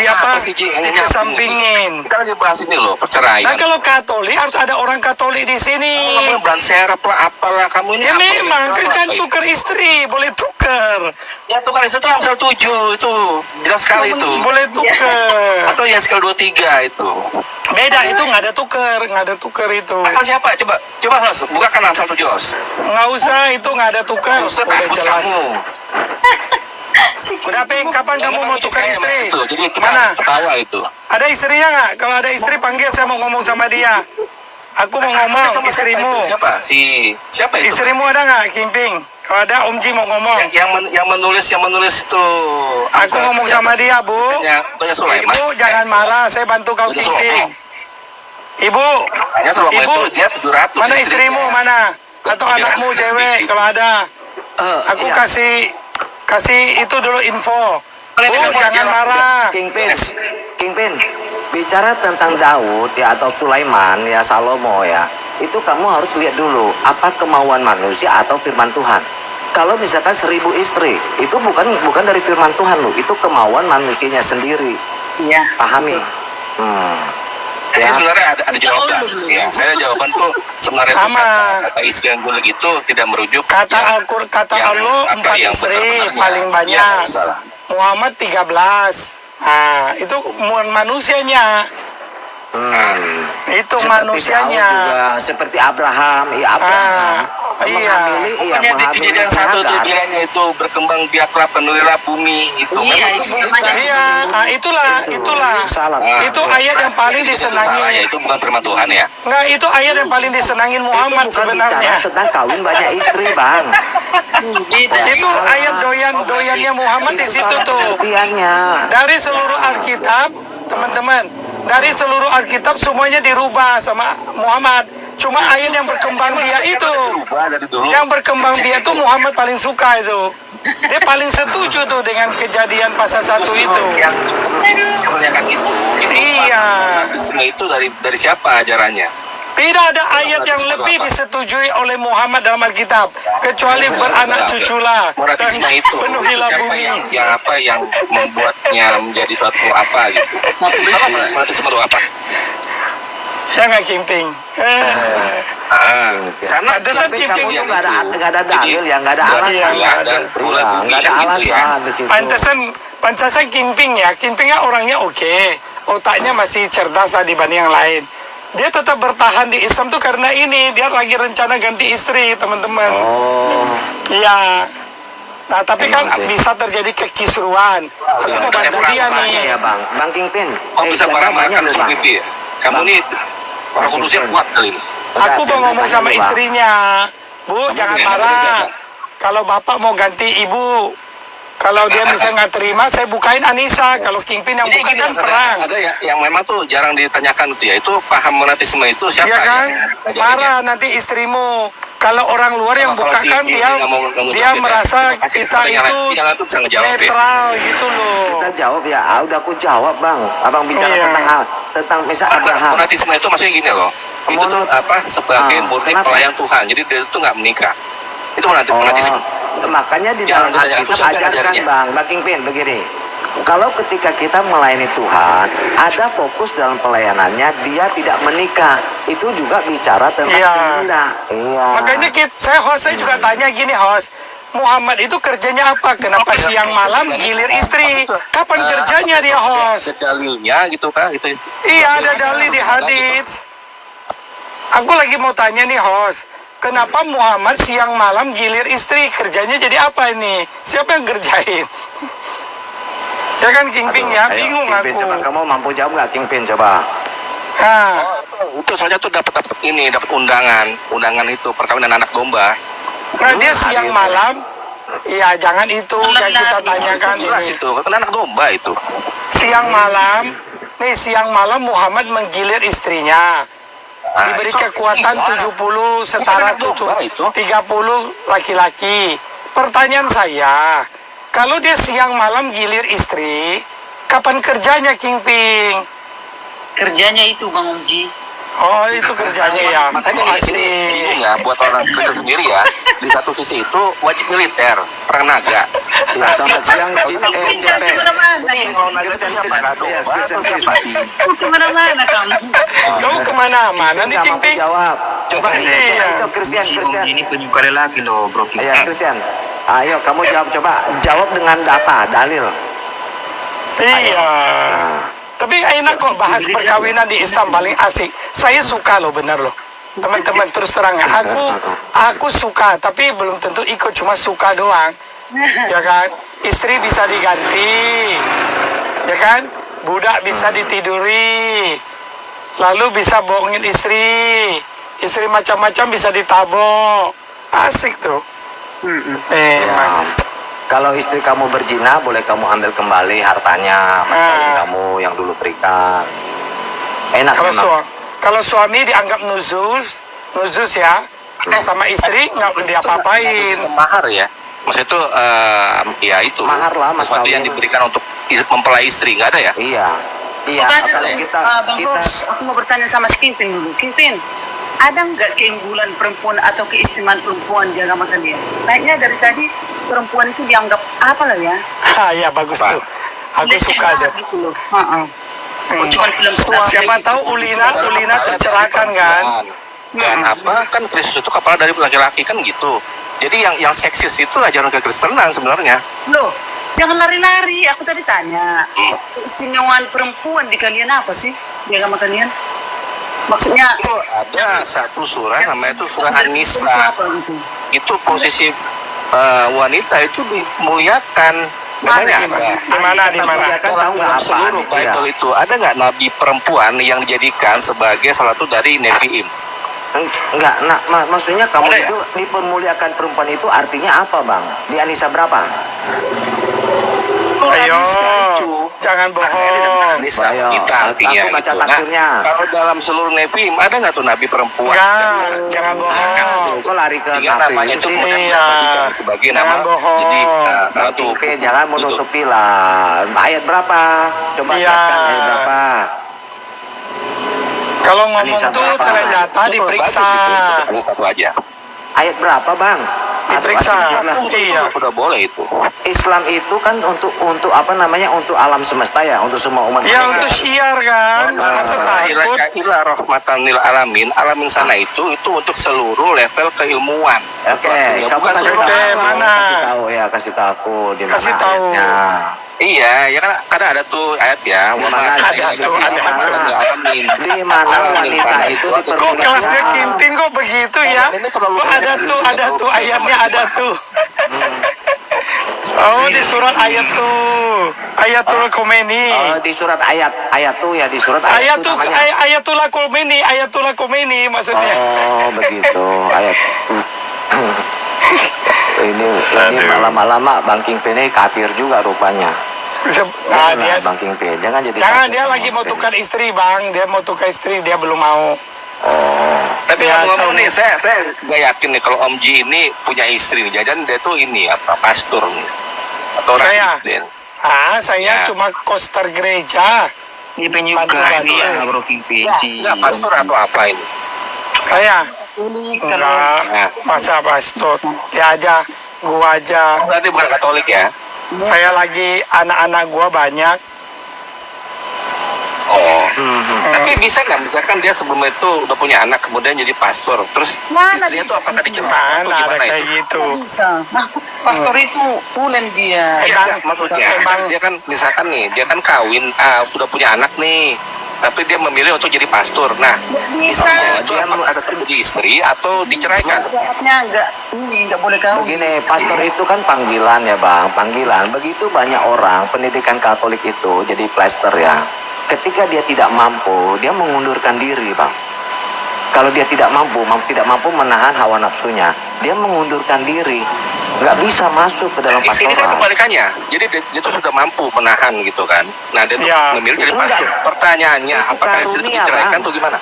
S4: apa? Dikesampingin.
S5: Kita lagi bahas ini loh, perceraian.
S4: Nah kalau Katolik harus ada orang Katolik di sini.
S5: Kamu ban serap lah, apalah kamu ini.
S4: Ya
S5: apa
S4: memang
S5: ini?
S4: kan
S5: Apa
S4: tuker istri, boleh tuker.
S5: Ya tukar itu Amsal 7 itu jelas sekali itu.
S4: Boleh tuker.
S5: Atau Yeskiel 23 itu.
S4: Beda itu nggak ada tuker itu.
S5: Apa siapa? Coba Hos, bukakan Amsal 7 Hos.
S4: Nggak usah itu nggak ada tuker.
S5: Ustaz,
S4: Udah
S5: takut
S4: jelas.
S5: kamu.
S4: Udah Peng, kapan kamu mau tukar istri?
S5: Itu, jadi kita
S4: Mana?
S5: harus ketawa itu.
S4: Ada istrinya nggak? Kalau ada istri panggil, saya mau ngomong sama dia. Aku mau ngomong istrimu.
S5: Siapa? Siapa itu?
S4: Istrimu ada nggak, Kimping? Kalau ada, Om Ji mau ngomong.
S5: Yang menulis itu.
S4: Aku ngomong sama dia, Bu.
S5: Tanya Sulaiman.
S4: Ibu jangan marah, saya bantu kau Kimping. Ibu,
S5: Tanya Sulaiman
S4: Ibu,
S5: itu dia 700.
S4: mana istrimu mana? Atau anakmu cewek kalau ada? Aku
S3: Iya.
S4: kasih itu dulu info. Bu, jangan marah.
S3: Kingpin, bicara tentang Daud ya atau Sulaiman ya Salomo ya, itu kamu harus lihat dulu apa kemauan manusia atau firman Tuhan. Kalau misalkan 1000 istri, itu bukan dari firman Tuhan loh, itu kemauan manusianya sendiri.
S6: Iya.
S3: Pahami?
S5: Jadi
S3: Ya.
S5: sebenarnya ada jawaban. Ya, saya jawaban tuh sebenarnya tuh
S4: Sama.
S5: kata istri yang gulik itu tidak merujuk.
S4: Kata
S5: yang-
S4: kata
S5: yang
S4: Allah
S5: apa,
S4: 4
S5: yang
S4: istri
S5: benar-benarnya.
S4: paling
S5: Iya,
S4: banyak.
S5: nggak salah.
S4: Muhammad 13. Nah, itu manusianya. Itu
S3: Seperti
S4: manusianya.
S3: Daud juga, seperti Abraham,
S4: Iya.
S3: menghamili,
S5: Pokoknya di kejadian 1 tuh
S3: Hagar.
S5: bilangnya itu berkembang biaklah penuhilah bumi itu.
S6: Iya,
S5: Kan
S6: itu namanya.
S4: Iya, itulah.
S3: Salah.
S4: Itu ayat yang paling
S5: itu salah ya,
S4: disenangi.
S5: itu bukan firman Tuhan ya.
S4: Enggak, itu ayat yang paling disenangin Muhammad
S3: Itu bukan
S4: sebenarnya.
S3: bicara tentang kawin banyak istri, Bang.
S6: Beda.
S4: Itu ayat doyannya Muhammad di situ
S3: Salah
S4: tuh.
S3: pengertiannya.
S4: Dari seluruh Alkitab, teman-teman, dari seluruh Alkitab semuanya dirubah sama Muhammad. Cuma ayat yang berkembang dia itu,
S5: Berubah dari dulu.
S4: yang berkembang dia tuh Muhammad paling suka itu. Dia paling setuju tuh dengan kejadian pasal 1 itu.
S5: Yang kebanyakan itu.
S4: Iya.
S5: Semua itu dari siapa ajarannya?
S4: Tidak ada ayat yang lebih disetujui oleh Muhammad dalam Alkitab kecuali beranak cuculah dan
S5: Moratisme itu
S4: penuhilah
S5: siapa
S4: bumi.
S5: yang membuatnya menjadi suatu apa gitu. Apa moratisme itu apa?
S4: Ya nggak Kimping.
S5: Karena
S4: Pantesan
S3: Tapi
S4: Kimping.
S3: kamu tuh nggak ada dalil ya, nggak ada alasan.
S4: Iya, nggak ada.
S3: Iya, nggak ada alasan di situ.
S4: Pantesan Kimping ya. Kimpingnya orangnya oke. Otaknya masih cerdas lah dibanding yang lain. Dia tetap bertahan di Islam tuh karena ini. Dia lagi rencana ganti istri, teman-teman.
S3: Oh,
S4: Iya. Nah, tapi kan
S3: Emang sih.
S4: bisa terjadi kekisruan. Aku mau bantu dia nih.
S3: ya Bang Kingpin.
S5: kok bisa marah-marahkan
S3: Bang.
S5: seperti ya? Kamu nih orang kudusnya kuat kali ini.
S4: Aku mau ngomong sama
S3: Bang.
S4: istrinya. Bu, jangan
S5: ya,
S4: marah.
S5: siapa?
S4: Kalau bapak mau ganti ibu, kalau dia bisa nggak terima, saya bukain Anissa. Kalau Kingpin yang
S5: Jadi
S4: buka
S5: gini,
S4: kan
S5: Mas,
S4: perang.
S5: ada yang memang tuh jarang ditanyakan itu ya. Itu paham monatisme itu siapa?
S4: Iya kan?
S5: yang ngajarinnya?
S4: Marah nanti istrimu. Kalau orang luar yang
S5: Kalau
S4: buka
S5: si
S4: kan
S5: Gigi
S4: dia
S5: nggak mau jawab
S4: dia
S5: ya.
S4: merasa
S5: Terima kasih.
S4: kita
S5: Yang
S4: itu
S5: lain tuh bisa ngejawab ya.
S4: netral gitu loh.
S3: Kita jawab ya. Udah aku jawab Bang. Abang bicara
S4: Iya.
S3: tentang misal
S5: Apa
S3: Abraham.
S5: monatisme itu maksudnya gini loh. Itu tuh apa sebagai murni
S3: kenapa?
S5: pelayan Tuhan. Jadi dia itu nggak menikah. Itu monatisme.
S3: Makanya di
S5: Jangan
S3: dalam
S5: ditanya, aku
S3: Alkitab
S5: sampai
S3: ajarkan
S5: ajarnya.
S3: Bang Kingpin begini. Kalau ketika kita melayani Tuhan, ada fokus dalam pelayanannya, dia tidak menikah. Itu juga bicara tentang
S4: Iya.
S3: kehendak. Iya.
S4: Makanya saya juga tanya gini host. Muhammad itu kerjanya apa? Kenapa siang malam gilir istri? Kapan kerjanya dia host?
S5: Ada dalilnya gitu kan? Gitu.
S4: Iya ada dalil di hadis. Aku lagi mau tanya nih host. Kenapa Muhammad siang malam gilir istri? Kerjanya jadi apa ini? Siapa yang kerjain? Ya kan Kingping ya,
S3: Ayo,
S4: bingung
S3: Kingpin,
S4: aku.
S3: coba kamu mampu jawab nggak Kingpin coba?
S4: Nah,
S5: Itu soalnya tuh dapat undangan itu perkawinan anak domba.
S4: nah dia siang malam. Iya jangan itu yang kita tanyakan
S5: Jelas
S4: ini.
S5: itu, kan anak domba itu.
S4: Siang malam nih siang malam Muhammad menggilir istrinya. Diberi kekuatan 70 setara tutup 30 laki-laki. Pertanyaan saya, kalau dia siang malam gilir istri, kapan kerjanya Kingping?
S6: Kerjanya itu Bang Omji.
S4: Oh, itu kerjanya ya.
S5: Makanya ini bingung ya buat orang Kristen sendiri ya. Di satu sisi itu wajib militer, perang naga.
S3: Ya, selamat siang CP.
S5: Mau naga siapa?
S6: Kemana-mana kamu?
S4: Kamu kemana-mana nih
S3: Nggak mampu
S4: Kingping?
S3: jawab. Coba
S4: Iya.
S3: itu Christian.
S7: Ini penyuka lelaki loh, bro.
S3: Iya, Christian. Ayo kamu jawab dengan data, dalil.
S4: Iya.
S3: Nah,
S4: Tapi enak kok bahas perkawinan di Islam paling asik. Saya suka loh, bener loh. Teman-teman terus terang ya, aku suka, tapi belum tentu ikut, cuma suka doang. Ya kan? Istri bisa diganti. Ya kan? Budak bisa ditiduri. Lalu bisa bohongin istri. Istri macam-macam bisa ditabok. Asik tuh.
S3: ya. Kalau istri kamu berzina, boleh kamu ambil kembali hartanya mas kawin kamu yang dulu berikan. Enak memang.
S4: Kalau suami dianggap nuzus ya, sama istri nggak diapa-apain.
S5: Mahar ya. Maksudnya itu ya itu.
S3: Mahar lah, mas
S5: sesuatu yang
S3: kawin.
S5: diberikan untuk mempelai istri, nggak ada ya?
S3: Iya. Iya,
S6: Bukan,
S3: kalau kita
S6: Bang Ros, aku mau bertanya sama si Kingpin dulu. Kingpin, ada nggak keunggulan perempuan atau keistimewaan perempuan di agama kalian? Kayaknya dari tadi perempuan itu dianggap apa lah ya?
S4: Ya bagus tuh. Aku suka
S6: Leceh
S4: tuh.
S6: gitu loh. Oh, cuman film
S4: Siapa tahu Ulina tercerahkan kan?
S5: Dan apa kan Kristus itu kepala dari laki-laki kan gitu. Jadi yang seksis itu ajaran kekristenan sebenarnya.
S6: Loh, jangan lari-lari. Aku tadi tanya, keistimewaan perempuan di kalian apa sih? Di agama kalian? Maksudnya
S5: Itu ada satu surah namanya itu surah An-Nisa.
S6: apa gitu?
S5: Itu posisi wanita itu dimuliakan. Makanya
S4: Di mana?
S3: kan tahu nggak apa
S5: seluruh
S3: nih,
S5: Bible itu ada nggak nabi perempuan yang dijadikan sebagai salah satu dari Nevi'im?
S3: Enggak, maksudnya kamu
S5: Ada ya?
S3: itu dipermuliakan perempuan itu artinya apa, Bang? Di Anisa berapa?
S4: Ayo,
S5: itu.
S4: jangan bohong.
S5: Nisa
S3: Ayo,
S5: kita artinya
S3: aku baca
S5: gitu.
S3: tafsirnya.
S5: Kalau dalam seluruh Nevi'im ada nggak tuh nabi perempuan?
S4: Enggak, jangan bohong.
S3: Kok lari ke
S5: Sehingga namanya itu
S3: sih?
S5: kemudian
S4: Iya.
S5: dijadikan sebagai
S4: Jangan
S5: nama.
S4: bohong.
S5: Jadi salah satu
S3: Oke, jangan
S5: gitu.
S3: menutupi lah. Ayat berapa? Coba
S4: Iya.
S3: jelaskan ayat berapa?
S4: Kalau ngomong
S3: Anissa
S4: tuh
S3: berapa?
S4: selain data
S5: Itu kalau
S4: diperiksa.
S5: bagus itu, hanya satu aja.
S3: Ayat berapa, Bang?
S4: Diperiksa. Iya.
S5: Udah boleh itu.
S3: Islam itu kan untuk apa namanya? Untuk alam semesta ya, untuk semua umat.
S4: Ya
S3: manusia.
S4: untuk syiar kan. Masa takut?
S5: Ila rahmatan lil alamin. Alamin sana itu untuk seluruh level keilmuan.
S3: Oke,
S5: Ya,
S3: kamu
S5: bukan
S3: kasih
S5: seluruh
S3: tahu.
S4: Oke, mana?
S3: Kasih tahu ya, kasih tahu aku di mana
S4: Kasih tahu.
S3: ayatnya.
S5: Iya, ya kan kadang ada tuh ayat ya.
S3: Di mana
S4: Ada tuh, ada.
S5: Alamin.
S3: Di mana wanita itu
S4: Kok kelasnya Kingping kok begitu ya? Kok ada tuh ayatnya ada tuh. Oh di surat ayat tuh, Ayatul Khomeini.
S3: Oh, di surat ayat tuh ya, di surat ayat tuh namanya.
S4: Ayatullah Khomeini maksudnya.
S3: Oh, begitu. Ayat. ini lama-lama Bang Kingpin ini kafir juga rupanya.
S4: Nah, dia
S3: Bang Kingpin, jangan jadi
S4: jangan
S3: kafir,
S4: dia
S3: Bang
S4: lagi mau
S3: Kingpin.
S4: tukar istri bang, dia mau tukar istri dia belum mau.
S5: Tapi
S4: Ya,
S5: ngomong
S4: Tom.
S5: nih, saya nggak yakin nih kalau Om Ji ini punya istri nih. Jajan dia tuh ini apa pastor nih atau
S4: Saya?
S5: rahib.
S4: Saya
S5: Ya.
S4: cuma koster gereja.
S7: Ini penyuka
S4: Bantu-bantu.
S7: ini ya, bro Kingpin. Si
S5: Enggak pastor atau apa ini?
S4: Saya
S6: Ini
S4: enggak
S5: Nah.
S4: masa pastor. Dia aja, gua aja.
S5: Berarti bukan Katolik ya?
S4: Saya lagi anak-anak gua banyak.
S5: Oh. Tapi bisa nggak misalkan dia sebelum itu udah punya anak kemudian jadi pastor, terus
S6: Mana
S5: istrinya tuh apakah dicerai atau
S4: Mana ada
S5: gimana
S4: kayak
S5: itu?
S4: gitu.
S6: nggak bisa. Nah, pastor itu pulen dia.
S4: Emang-
S5: Enggak, maksudnya
S4: emang-
S5: dia kan misalkan nih dia kan kawin udah punya anak nih, tapi dia memilih untuk jadi pastor. Nah,
S6: Bisa.
S5: itu apakah tetap jadi istri atau diceraikan?
S6: Syaratnya nggak boleh kawin.
S3: Begini, pastor itu kan panggilan ya Bang, panggilan. Begitu banyak orang pendidikan Katolik itu jadi plaster ya. Ketika dia tidak mampu, dia mengundurkan diri Bang. Kalau dia tidak mampu menahan hawa nafsunya. dia mengundurkan diri, nggak bisa masuk ke dalam
S5: Di sini kan
S3: pastoral.
S5: kebalikannya. Jadi dia tuh sudah mampu menahan gitu kan. Nah, dia tuh
S4: Ya.
S5: memilih jadi
S3: Enggak.
S5: pastor. Pertanyaannya,
S3: Itu
S5: apakah istri itu
S3: karunia,
S5: diceraikan
S3: Bang.
S5: atau gimana?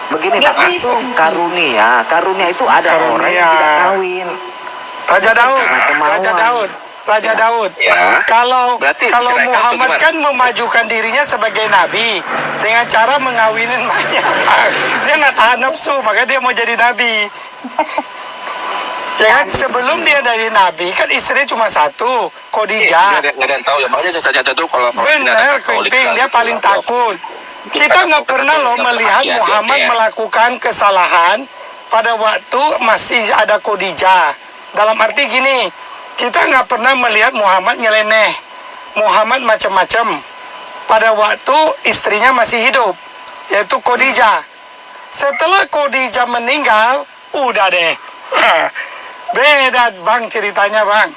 S3: Begini
S6: Nggak
S3: Bang,
S6: bisa.
S3: itu karunia itu ada
S4: Karunia.
S3: orang yang tidak kawin.
S4: Raja Daud,
S3: Karena kemauan.
S4: Raja Daud.
S5: Ya.
S4: Kalau
S5: Berarti
S4: kalau
S5: diceraikan
S4: Muhammad
S5: atau gimana?
S4: kan memajukan dirinya sebagai nabi dengan cara mengawinin banyak. Dia nggak tahan nafsu, makanya dia mau jadi nabi. Ya kan, sebelum dia dari nabi kan istrinya cuma satu, Khadijah.
S5: Nggak ada yang tahu ya. Makanya saya cacat tuh kalau di sini ada
S4: Benar,
S5: Katolik,
S4: Kemping, dia
S5: gitu.
S4: paling takut. Kita nggak pernah loh melihat Muhammad melakukan kesalahan pada waktu masih ada Khadijah. Dalam arti gini, kita nggak pernah melihat Muhammad nyeleneh, Muhammad macam-macam pada waktu istrinya masih hidup, yaitu Khadijah. Setelah Khadijah meninggal, udah deh. Beda Bang ceritanya Bang.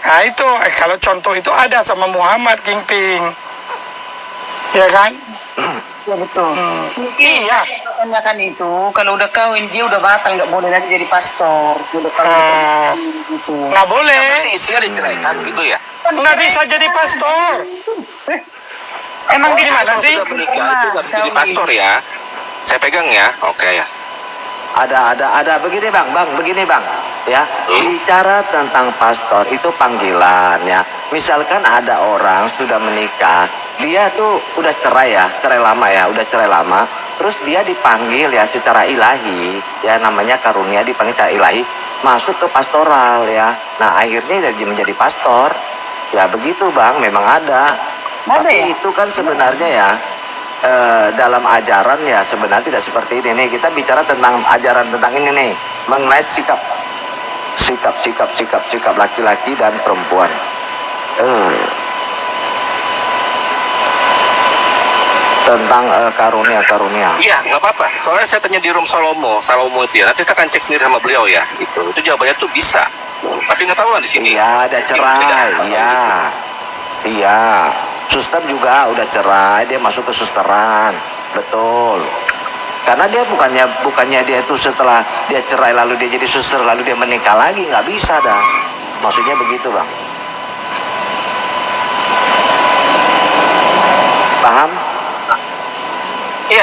S4: Nah itu, kalau contoh itu ada sama Muhammad Kingping. Ya kan?
S6: Ya betul.
S4: Iya.
S6: Tanyakan itu, kalau udah kawin dia udah batal, nggak boleh lagi jadi pastor. Udah
S4: Ah.
S6: kawin gitu.
S4: Nggak boleh.
S5: Berarti istrinya diceraikan gitu ya?
S4: Nggak bisa jadi pastor.
S6: Emang dia
S4: Gimana sih?
S5: Sudah menikah itu nggak bisa jadi pastor ya? Saya pegang ya. Oke ya.
S3: Ada begini bang, begini bang, ya bicara tentang pastor itu panggilan ya. Misalkan ada orang sudah menikah, dia tuh udah cerai ya, cerai lama ya, udah cerai lama. Terus dia dipanggil ya secara ilahi, ya namanya karunia dipanggil secara ilahi, masuk ke pastoral ya. Nah akhirnya jadi menjadi pastor, ya begitu bang, memang ada.
S6: Ada
S3: Tapi
S6: ya?
S3: itu kan sebenarnya ya. Dalam ajaran ya sebenarnya tidak seperti ini nih. Kita bicara tentang ajaran tentang ini nih, mengenai sikap laki-laki dan perempuan. Tentang karunia.
S5: Iya, nggak apa-apa. Soalnya saya tanya di room Salomo itu ya. Nanti kita akan cek sendiri sama beliau ya. Itu jawabannya tuh bisa. Tapi nggak tahu lah di sini.
S3: Iya ada cerai, iya. Suster juga udah cerai, dia masuk ke susteran, betul. Karena dia bukannya dia itu setelah dia cerai lalu dia jadi suster lalu dia menikah lagi, nggak bisa dah. Maksudnya begitu bang. Paham?
S5: Iya.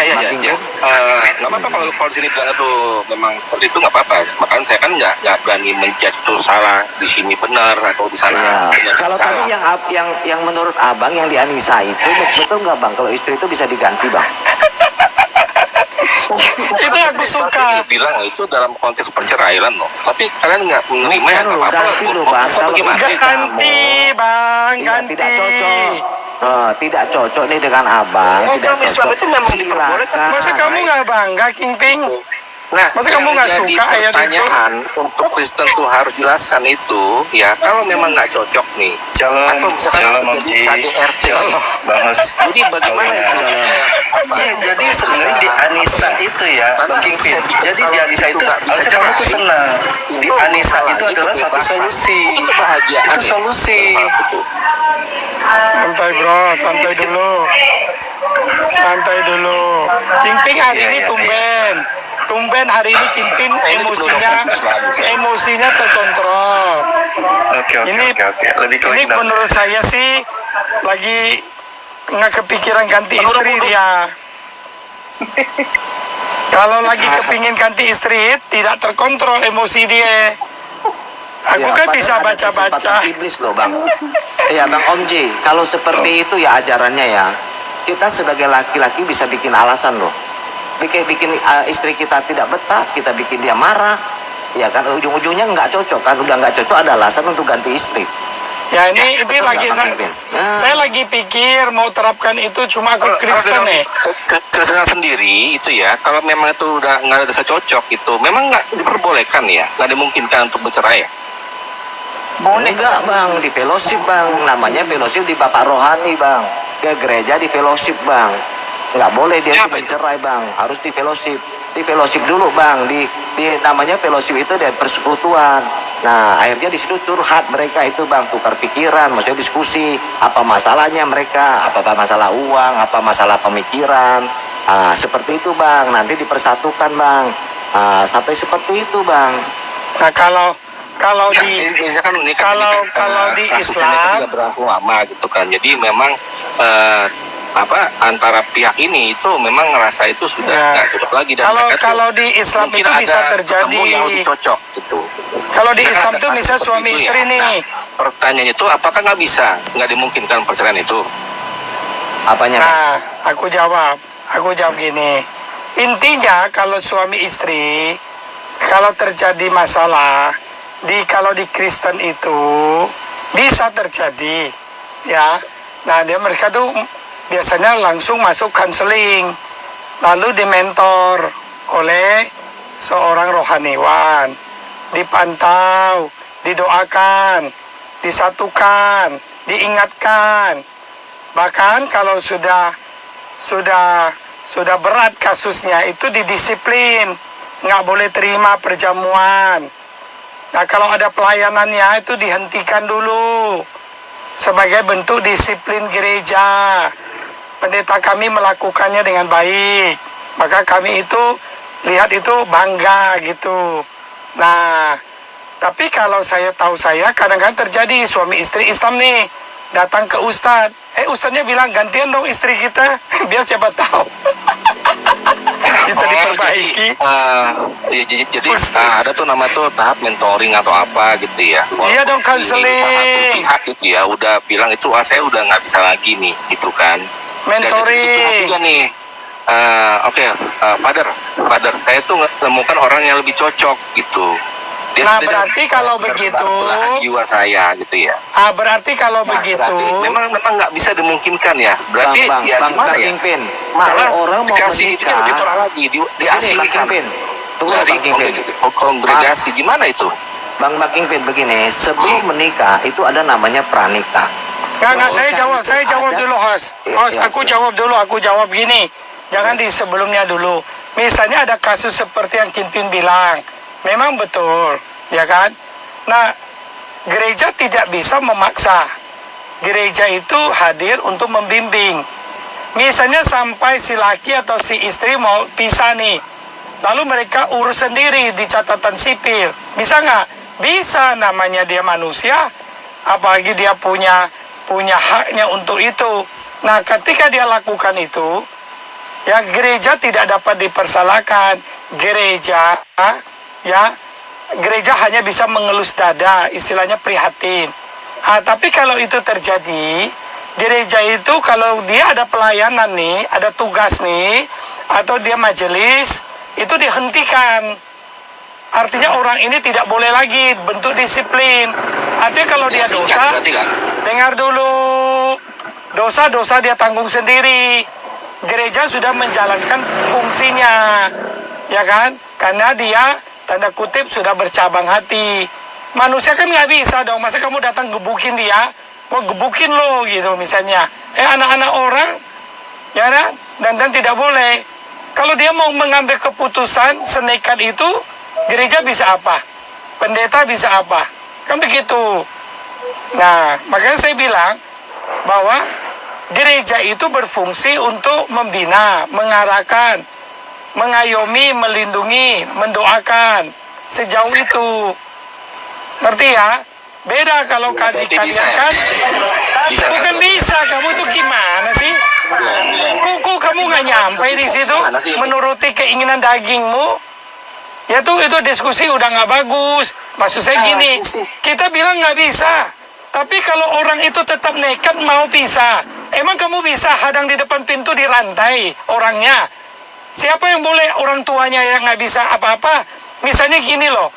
S5: Nggak apa-apa kalau di sini bilang itu memang seperti itu nggak apa-apa. Makanya saya kan nggak berani menjudge itu salah, di sini benar atau di sana.
S3: Iya. Kalau tadi yang menurut abang yang di Anissa itu betul nggak bang? Kalau istri itu bisa diganti bang?
S4: Itu aku suka.
S5: Dia bilang itu dalam konteks perceraian loh. Tapi kalian nggak menerima ya nggak apa-apa.
S3: Ganti loh bang. Kalau
S5: Bagaimana?
S3: istri
S4: Ganti Bang,
S3: Iya,
S4: ganti.
S3: tidak cocok. Tidak cocok nih dengan abang. Tidak
S5: Program Islam
S3: cocok.
S5: itu memang diperbolehkan.
S3: Silakan.
S4: Masa kamu nggak bangga Kingping?
S5: Nah,
S4: Masa kamu nggak suka ayat itu?
S5: pertanyaan untuk Kristen tuh harus jelaskan itu, ya kalau memang nggak cocok nih. Atau misalkan jadi KDRT. Jadi bagaimana itu?
S8: Jadi sebenarnya di Anissa itu ya, Kingpin. Jadi di Anissa itu harusnya kamu tuh senang. Di Anissa itu adalah satu solusi.
S5: Itu kebahagiaan.
S8: Itu solusi.
S4: Santai bro, santai dulu. Kingping hari ini tumben hari ini Kingping emosinya terkontrol.
S8: Oke. Lebih ke
S4: Ini menurut saya sih lagi nggak kepikiran ganti istri dia. Kalau lagi kepingin ganti istri, tidak terkontrol emosi dia. Aku
S3: Ya,
S4: kan
S3: padahal
S4: bisa
S3: ada
S4: baca-baca.
S3: kesempatan iblis loh bang. Iya bang Om J, kalau seperti itu ya ajarannya ya, kita sebagai laki-laki bisa bikin alasan loh. Bikin istri kita tidak betah, kita bikin dia marah, ya kan ujung-ujungnya nggak cocok kan, udah nggak cocok ada alasan untuk ganti istri.
S4: Ya ini
S3: betul
S4: lagi
S3: nggak, Bang Kingpin?
S4: saya lagi pikir mau terapkan itu cuma ke Kristen nih.
S5: Kristen sendiri itu ya, kalau memang itu udah nggak ada cocok itu, memang nggak diperbolehkan ya, nggak dimungkinkan untuk bercerai ya.
S3: Enggak bang, di fellowship bang, namanya fellowship di bapak rohani bang, ke gereja di fellowship bang, nggak boleh dia
S5: apa itu?
S3: mencerai bang, harus di fellowship dulu bang, di namanya fellowship itu dari persekutuan. Nah akhirnya di situ curhat mereka itu bang, tukar pikiran, maksudnya diskusi apa masalahnya mereka, apa masalah uang, apa masalah pemikiran, seperti itu bang, nanti dipersatukan bang, sampai seperti itu bang.
S4: Nah kalau di
S5: misalkan ini
S4: kalau di
S5: kasus ini kan
S4: Islam,
S5: tidak berlangsung lama gitu kan. Jadi memang antara pihak ini itu memang ngerasa itu sudah
S4: Ya.
S5: nggak cocok lagi dan mereka tuh
S4: kalau di Islam
S5: mungkin
S4: itu bisa
S5: ada
S4: terjadi.
S5: ketemu yang lebih cocok gitu.
S4: Kalau di
S5: Misalkan
S4: Islam
S5: ada
S4: tuh
S5: kasus
S4: misal
S5: seperti
S4: suami
S5: itu
S4: istri
S5: ya.
S4: nih.
S5: Nah, pertanyaannya itu apakah nggak dimungkinkan perceraian itu?
S3: Apanya, Bang?
S4: Nah, aku jawab gini. Intinya kalau suami istri, kalau terjadi masalah, kalau di Kristen itu bisa terjadi, ya. Nah, mereka tuh biasanya langsung masuk konseling, lalu dimentor oleh seorang rohaniwan, dipantau, didoakan, disatukan, diingatkan. Bahkan kalau sudah berat kasusnya itu didisiplin, nggak boleh terima perjamuan. Nah kalau ada pelayanannya itu dihentikan dulu sebagai bentuk disiplin gereja. Pendeta kami melakukannya dengan baik, maka kami itu lihat itu bangga gitu. Nah tapi kalau saya kadang-kadang terjadi suami istri Islam nih datang ke ustadz, ustadznya bilang gantian dong istri kita biar siapa tahu bisa diperbaiki.
S5: Jadi ada tuh nama tuh tahap mentoring atau apa gitu ya.
S4: Iya dong,
S5: Walaupun si
S4: counseling.
S5: satu pihak gitu ya udah bilang itu saya udah nggak bisa lagi nih gitu kan.
S4: Mentoring.
S5: Dan nih Father saya tuh menemukan orang yang lebih cocok gitu. Dia
S4: Nah
S5: sebenarnya
S4: berarti kalau begitu,
S5: belahan jiwa saya gitu ya.
S4: berarti kalau
S5: Nah,
S4: begitu,
S5: berarti memang nggak bisa dimungkinkan ya. Berarti
S3: Bang
S5: gimana ya?
S3: Kingpin.
S5: Malah
S3: Kalau orang mau
S5: dikasih itu
S3: menikah,
S5: lebih parah lagi,
S3: Bang
S5: diasingkan
S3: Kingpin. Tunggu
S5: dari
S3: Bang Kingpin.
S5: kongregasi. Gimana itu?
S3: Bang Kingpin begini, sebelum menikah itu ada namanya pranikah.
S4: nggak saya
S3: Pranikah itu
S4: jawab
S3: ada-
S4: dulu host,
S3: Iya,
S4: aku
S3: iya.
S4: jawab gini, jangan di sebelumnya dulu. Misalnya ada kasus seperti yang Kinpin bilang, memang betul, ya kan? Nah, gereja tidak bisa memaksa. Gereja itu hadir untuk membimbing. Misalnya sampai si laki atau si istri mau pisah nih, lalu mereka urus sendiri di catatan sipil. Bisa nggak? Bisa, namanya dia manusia, apalagi dia punya haknya untuk itu. Nah, ketika dia lakukan itu, ya gereja tidak dapat dipersalahkan. Gereja hanya bisa mengelus dada, istilahnya prihatin. Tapi kalau itu terjadi, gereja itu kalau dia ada pelayanan nih, ada tugas nih, atau dia majelis, itu dihentikan. Artinya orang ini tidak boleh lagi bentuk disiplin. Artinya kalau dia dosa,
S5: Berarti kan?
S4: dengar dulu, dosa-dosa dia tanggung sendiri. Gereja sudah menjalankan fungsinya, ya kan? Karena dia tanda kutip sudah bercabang hati. Manusia kan nggak bisa dong, masa kamu datang gebukin dia, kok gebukin lo gitu misalnya. Anak-anak orang, ya kan? Dan tidak boleh. Kalau dia mau mengambil keputusan senekat itu, gereja bisa apa? Pendeta bisa apa? Kan begitu. Nah, makanya saya bilang bahwa gereja itu berfungsi untuk membina, mengarahkan, mengayomi, melindungi, mendoakan. Sejauh itu. Ngerti ya? Beda kalau kalian
S5: bisa ya?
S4: kan.
S5: Bisa.
S4: Bukan bisa, kamu tuh gimana sih? Kok kamu nggak nyampe di situ menuruti keinginan dagingmu? Ya tuh itu diskusi udah nggak bagus. Maksud saya gini, kita bilang nggak bisa. Tapi kalau orang itu tetap nekat mau pisah, emang kamu bisa hadang di depan pintu dirantai orangnya? Siapa yang boleh orang tuanya yang nggak bisa apa-apa? Misalnya gini loh,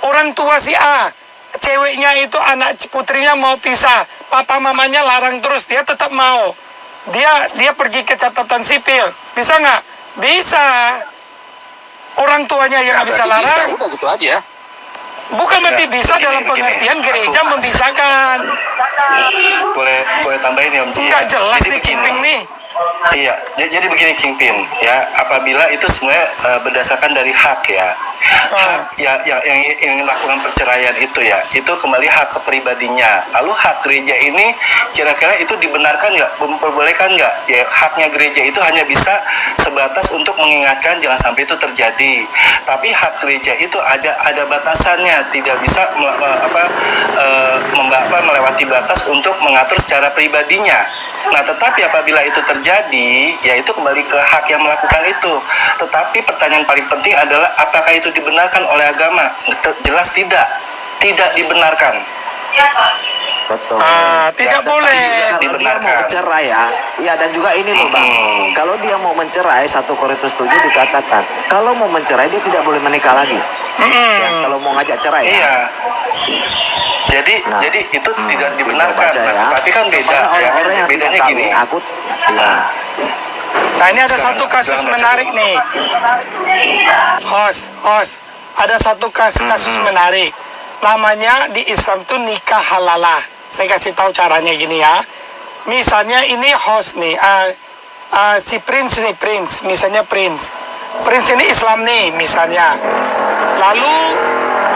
S4: orang tua si A, ceweknya itu anak putrinya mau pisah, papa mamanya larang terus, dia tetap mau. Dia pergi ke catatan sipil, bisa nggak? Bisa. Orang tuanya yang nggak bisa
S5: Berarti
S4: larang.
S5: udah gitu aja.
S4: Bukan berarti bisa dalam pengertian gereja memisahkan.
S8: Boleh tambahin ya Om Ji.
S4: Nggak jelas
S8: Jadi
S4: nih
S8: begini.
S4: Kimping nih.
S8: Iya, jadi begini Kingpin ya, apabila itu sebenarnya berdasarkan dari hak ya, hak ya yang melakukan perceraian itu ya, itu kembali hak kepribadinya. Lalu hak gereja ini kira-kira itu dibenarkan nggak, memperbolehkan nggak? Ya haknya gereja itu hanya bisa sebatas untuk mengingatkan jangan sampai itu terjadi. Tapi hak gereja itu ada batasannya, tidak bisa melewati batas untuk mengatur secara pribadinya. Nah, tetapi apabila itu terjadi, ya itu kembali ke hak yang melakukan itu. Tetapi pertanyaan paling penting adalah apakah itu dibenarkan oleh agama? Jelas tidak dibenarkan.
S3: Betul.
S4: Tidak boleh.
S3: Kalau dia mau mencerai ya dan juga ini loh Bang. Kalau dia mau mencerai 1 Korintus 7 dikatakan kalau mau mencerai dia tidak boleh menikah lagi. Ya, kalau mau ngajak cerai
S8: iya. Jadi itu tidak dibenarkan. Tapi kan beda ya. Bedanya gini.
S4: Nah, ini ada satu kasus menarik nih. Host, ada satu kasus menarik. Namanya di Islam tuh nikah halalah. Saya kasih tahu caranya gini ya. Misalnya ini host nih, si Prince, misalnya Prince ini Islam nih misalnya. Lalu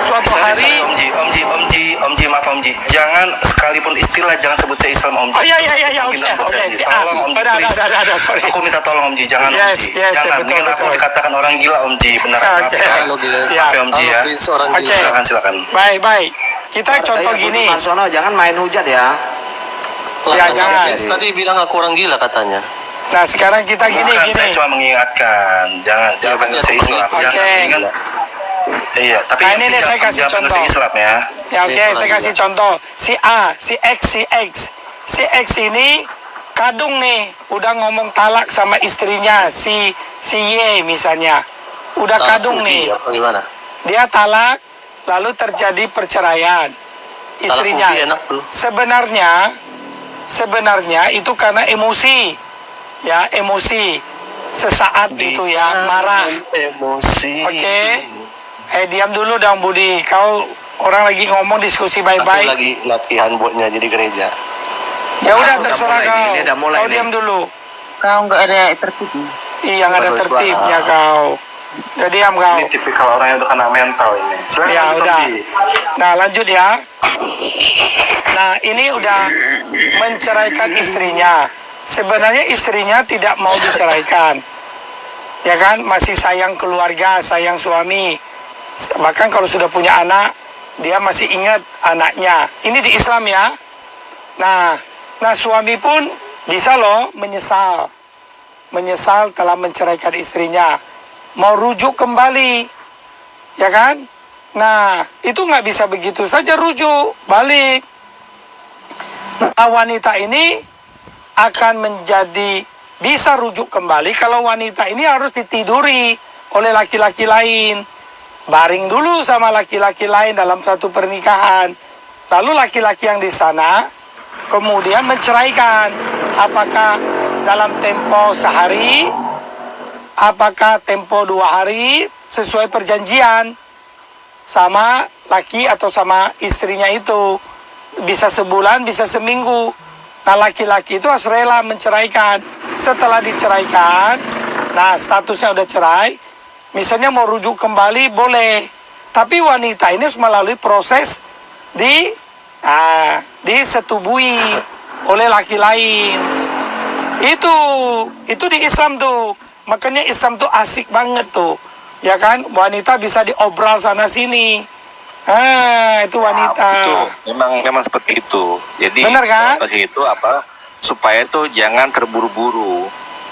S4: suatu hari
S8: Omji, maaf Omji, jangan sekalipun istilah jangan sebut saya Islam Omji.
S4: Oh iya, oke.
S8: Tolong Omji, please.
S4: Sorry.
S8: Aku minta tolong Omji, jangan Omji. Jangan, mungkin aku dikatakan orang gila Omji, benar. Maaf ya Omji ya. Silakan.
S4: Baik. Kita contoh gini.
S3: Marsono jangan main hujat ya.
S4: Ya, jangan.
S9: Tadi bilang aku orang gila katanya.
S4: Nah, sekarang kita gini.
S8: Saya cuma mengingatkan, jangan saya Islam. Jangan. Iya, tapi
S4: ini saya kasih contoh.
S8: Islam ya.
S4: Ya oke, saya kasih contoh. Si A, si X ini kadung nih, udah ngomong talak sama istrinya, si Y misalnya. Udah kadung nih.
S9: Gimana?
S4: Dia talak, lalu terjadi perceraian istrinya. Sebenarnya itu karena emosi. Ya, emosi. Sesaat itu ya, marah.
S9: Emosi.
S4: Oke. Diam dulu dong Budi. Kau orang lagi ngomong diskusi baik-baik.
S9: Aku lagi latihan buatnya jadi gereja.
S4: Ya udah terserah kau. Kau diam dulu.
S6: Kau nggak ada tertibnya.
S4: Iya, nggak ada tertibnya kau. Udah diam kau.
S8: Ini tipikal orang yang udah kena mental ini.
S4: Ya udah. Nah lanjut ya. Nah ini udah menceraikan istrinya. Sebenarnya istrinya tidak mau diceraikan. Ya kan, masih sayang keluarga, sayang suami. Bahkan kalau sudah punya anak, dia masih ingat anaknya. Ini di Islam ya. Nah suami pun bisa loh menyesal telah menceraikan istrinya, mau rujuk kembali, ya kan? Nah itu nggak bisa begitu saja rujuk balik. Nah, wanita ini akan menjadi bisa rujuk kembali kalau wanita ini harus ditiduri oleh laki-laki lain. Baring dulu sama laki-laki lain dalam satu pernikahan. Lalu laki-laki yang di sana kemudian menceraikan. Apakah dalam tempo sehari, apakah tempo 2 hari, sesuai perjanjian sama laki atau sama istrinya itu. Bisa sebulan, bisa seminggu. Nah laki-laki itu harus rela menceraikan. Setelah diceraikan, nah statusnya udah cerai, misalnya mau rujuk kembali boleh, tapi wanita ini harus melalui proses disetubui oleh laki lain. Itu di Islam tuh, makanya Islam tuh asik banget tuh, ya kan? Wanita bisa diobral sana sini. Itu wanita.
S5: Itu memang seperti itu. Jadi
S4: benar kan?
S5: Itu supaya itu jangan terburu-buru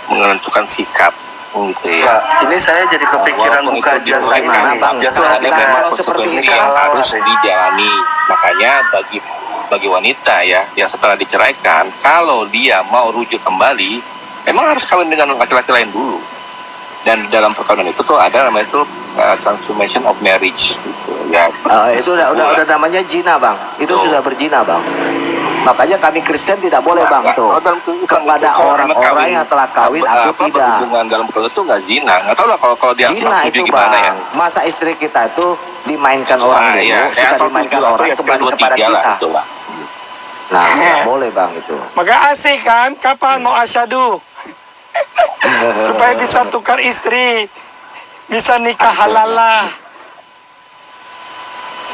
S5: menentukan sikap. Gitu ya.
S8: Nah, ini saya jadi kepikiran buka jasa ini.
S5: Jasa ada memang konsekuensi yang harus dijalani. Makanya bagi wanita ya yang setelah diceraikan, kalau dia mau rujuk kembali, memang harus kawin dengan laki-laki lain dulu. Dan dalam perkawinan itu tuh ada namanya itu consummation of marriage gitu ya.
S3: Itu udah namanya zina Bang. Itu sudah berzina Bang. Makanya kami Kristen tidak boleh Bang tuh kepada orang-orang yang telah kawin aku tidak.
S5: Hubungan dalam perkawinan itu nggak zina. Nggak tahu lah kalau dia
S3: zina itu
S5: gimana
S3: Bang.
S5: Ya.
S3: Masa istri kita itu dimainkan orang dulu, sudah dimainkan orang kembali kepada kita.
S5: Lah,
S3: nah, nggak boleh Bang itu.
S4: Maka asik kan? Kapan mau asyadu? supaya bisa tukar istri, bisa nikah halal lah.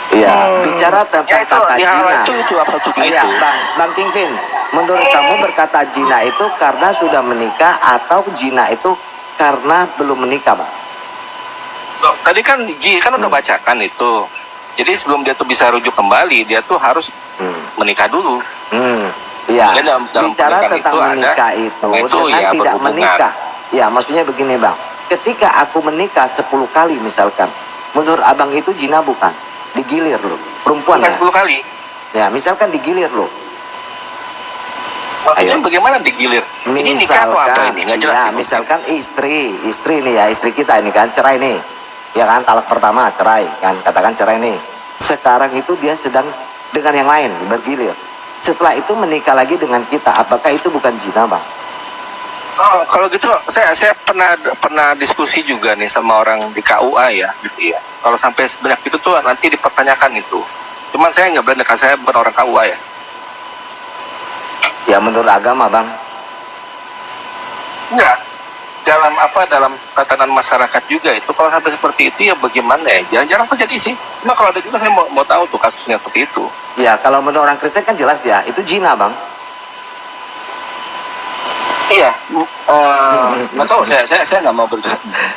S3: Iya, bicara tentang
S5: Ya itu
S3: kata
S5: ya,
S3: jina.
S5: itu apa setuju
S3: Iya,
S5: itu.
S3: Bang Kingpin, menurut kamu berkata jina itu karena sudah menikah atau jina itu karena belum menikah, Bang?
S5: Loh, tadi kan udah bacakan itu. Jadi sebelum dia tuh bisa rujuk kembali, dia tuh harus menikah dulu.
S3: Iya.
S5: Ya, dalam
S3: Bicara
S5: pernikahan
S3: tentang
S5: itu ada-
S3: menikah itu
S5: itu
S3: dengan
S5: ya
S3: tidak
S5: berhubungan.
S3: menikah. Ya, maksudnya begini, Bang. Ketika aku menikah 10 kali misalkan, menurut Abang itu jina bukan? Digilir loh. Perempuan
S5: Bukan
S3: ya?
S5: 10 kali.
S3: Ya, misalkan digilir loh.
S5: Maksudnya
S3: Ayo.
S5: bagaimana digilir? Ini nikah atau apa ini? Nggak jelas.
S3: ya,
S5: ini.
S3: misalkan istri nih ya, istri kita ini kan cerai nih. Ya kan, talak pertama cerai kan, katakan cerai nih. Sekarang itu dia sedang dengan yang lain bergilir. Setelah itu menikah lagi dengan kita, apakah itu bukan zina, Bang?
S5: Oh, kalau gitu saya pernah diskusi juga nih sama orang di KUA ya, gitu ya. Kalau sampai sebanyak itu tuh nanti dipertanyakan itu. Cuman saya nggak berani, karena saya bukan orang KUA ya.
S3: Ya menurut agama, Bang.
S5: Enggak. Dalam tatanan masyarakat juga itu kalau sampai seperti itu ya bagaimana ya? Jarang-jarang terjadi sih. Cuma kalau ada juga saya mau tahu tuh kasusnya seperti itu.
S3: Ya kalau menurut orang Kristen kan jelas ya, itu zina, Bang.
S5: Iya, nggak tahu. Saya nggak mau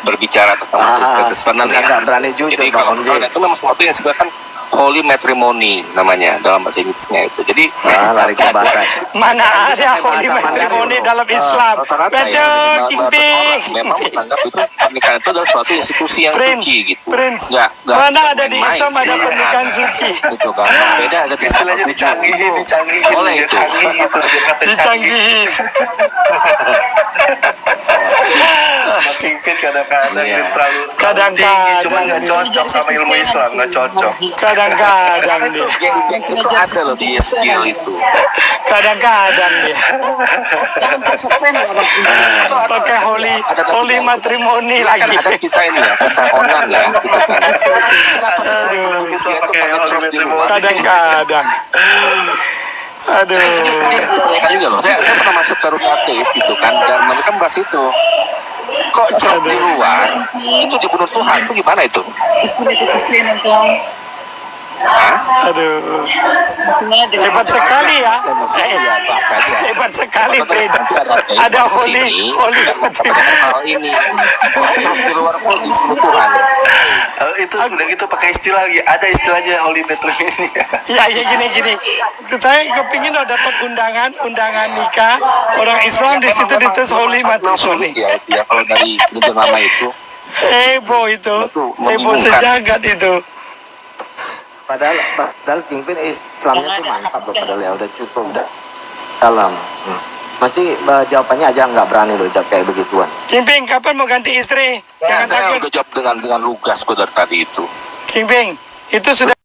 S5: berbicara tentang kekristenan ya.
S3: Nggak berani jujur,
S5: Jadi
S3: Bang
S5: kalau
S3: Om
S5: misalnya
S3: J.
S5: itu memang sesuatu yang sebenarnya kan holy matrimony namanya dalam bahasa Inggrisnya itu. Jadi
S3: Lari ke bahasa.
S4: Mana ada holy
S3: bahasa
S4: matrimony
S3: Mandarin,
S4: dalam Islam?
S5: rata-rata ya,
S4: Betul,
S5: orang memang menganggap itu pernikahan itu adalah suatu institusi yang
S4: Prince,
S5: suci gitu.
S4: Prince.
S5: Nggak
S4: Mana ada di
S5: main-main
S4: Islam
S5: sih.
S4: ada pernikahan suci?
S5: Gitu kan. Beda ada
S8: Istilahnya dicanggihin
S5: Boleh
S8: dia
S5: itu.
S8: canggih gitu dia kata
S4: Dicanggihin.
S8: Kingpin kadang-kadang
S5: Iya.
S8: terlalu
S4: Kadang-kadang.
S8: tinggi, cuma nggak cocok sama ilmu Islam, nggak cocok.
S4: Kadang-kadang
S5: itu
S4: dia.
S5: geng-geng itu ada loh di skill itu.
S4: Kadang-kadang dia. Pakai holy matrimony
S5: Kan
S4: lagi.
S5: ada kisah ini ya, kisah onan ya, gitu kan. Kenapa sih
S4: Aduh.
S8: Islam pakai
S5: pada
S8: holy
S5: church di luar?
S8: matrimony.
S4: Kadang-kadang. Aduh.
S5: Mereka juga loh. Saya pernah masuk ke rumah ateis gitu kan, dan mereka membahas itu. Kok church di luar itu dibunuh Tuhan, itu gimana itu? Hah?
S4: Aduh. Hebat sekali ya.
S5: Ya, bahasa aja.
S4: Hebat sekali, Prince.
S5: Ada
S4: Ada holy matrimony.
S5: hal ini. Church di luar pun dibunuh Tuhan.
S8: Itu udah gitu pakai istilah lagi, ada istilahnya holy matrimony.
S4: Ya gini. Saya kepingin udah dapat undangan nikah orang Islam di situ ditulis holy matrimony.
S5: Ya, ya kalau dari pinjam lama itu.
S4: Heboh itu.
S5: Itu
S4: Heboh
S5: membingungkan.
S4: sejagat itu.
S3: Padahal Kingpin Islamnya tuh mantap loh, padahal ya udah cukup udah dalam. Mesti jawabannya aja nggak berani loh jawab kayak begituan.
S4: Kingping, kapan mau ganti istri?
S5: Ya,
S4: Jangan
S5: saya
S4: takut.
S5: udah jawab dengan lugas kok dari tadi itu.
S4: Kingping, itu sudah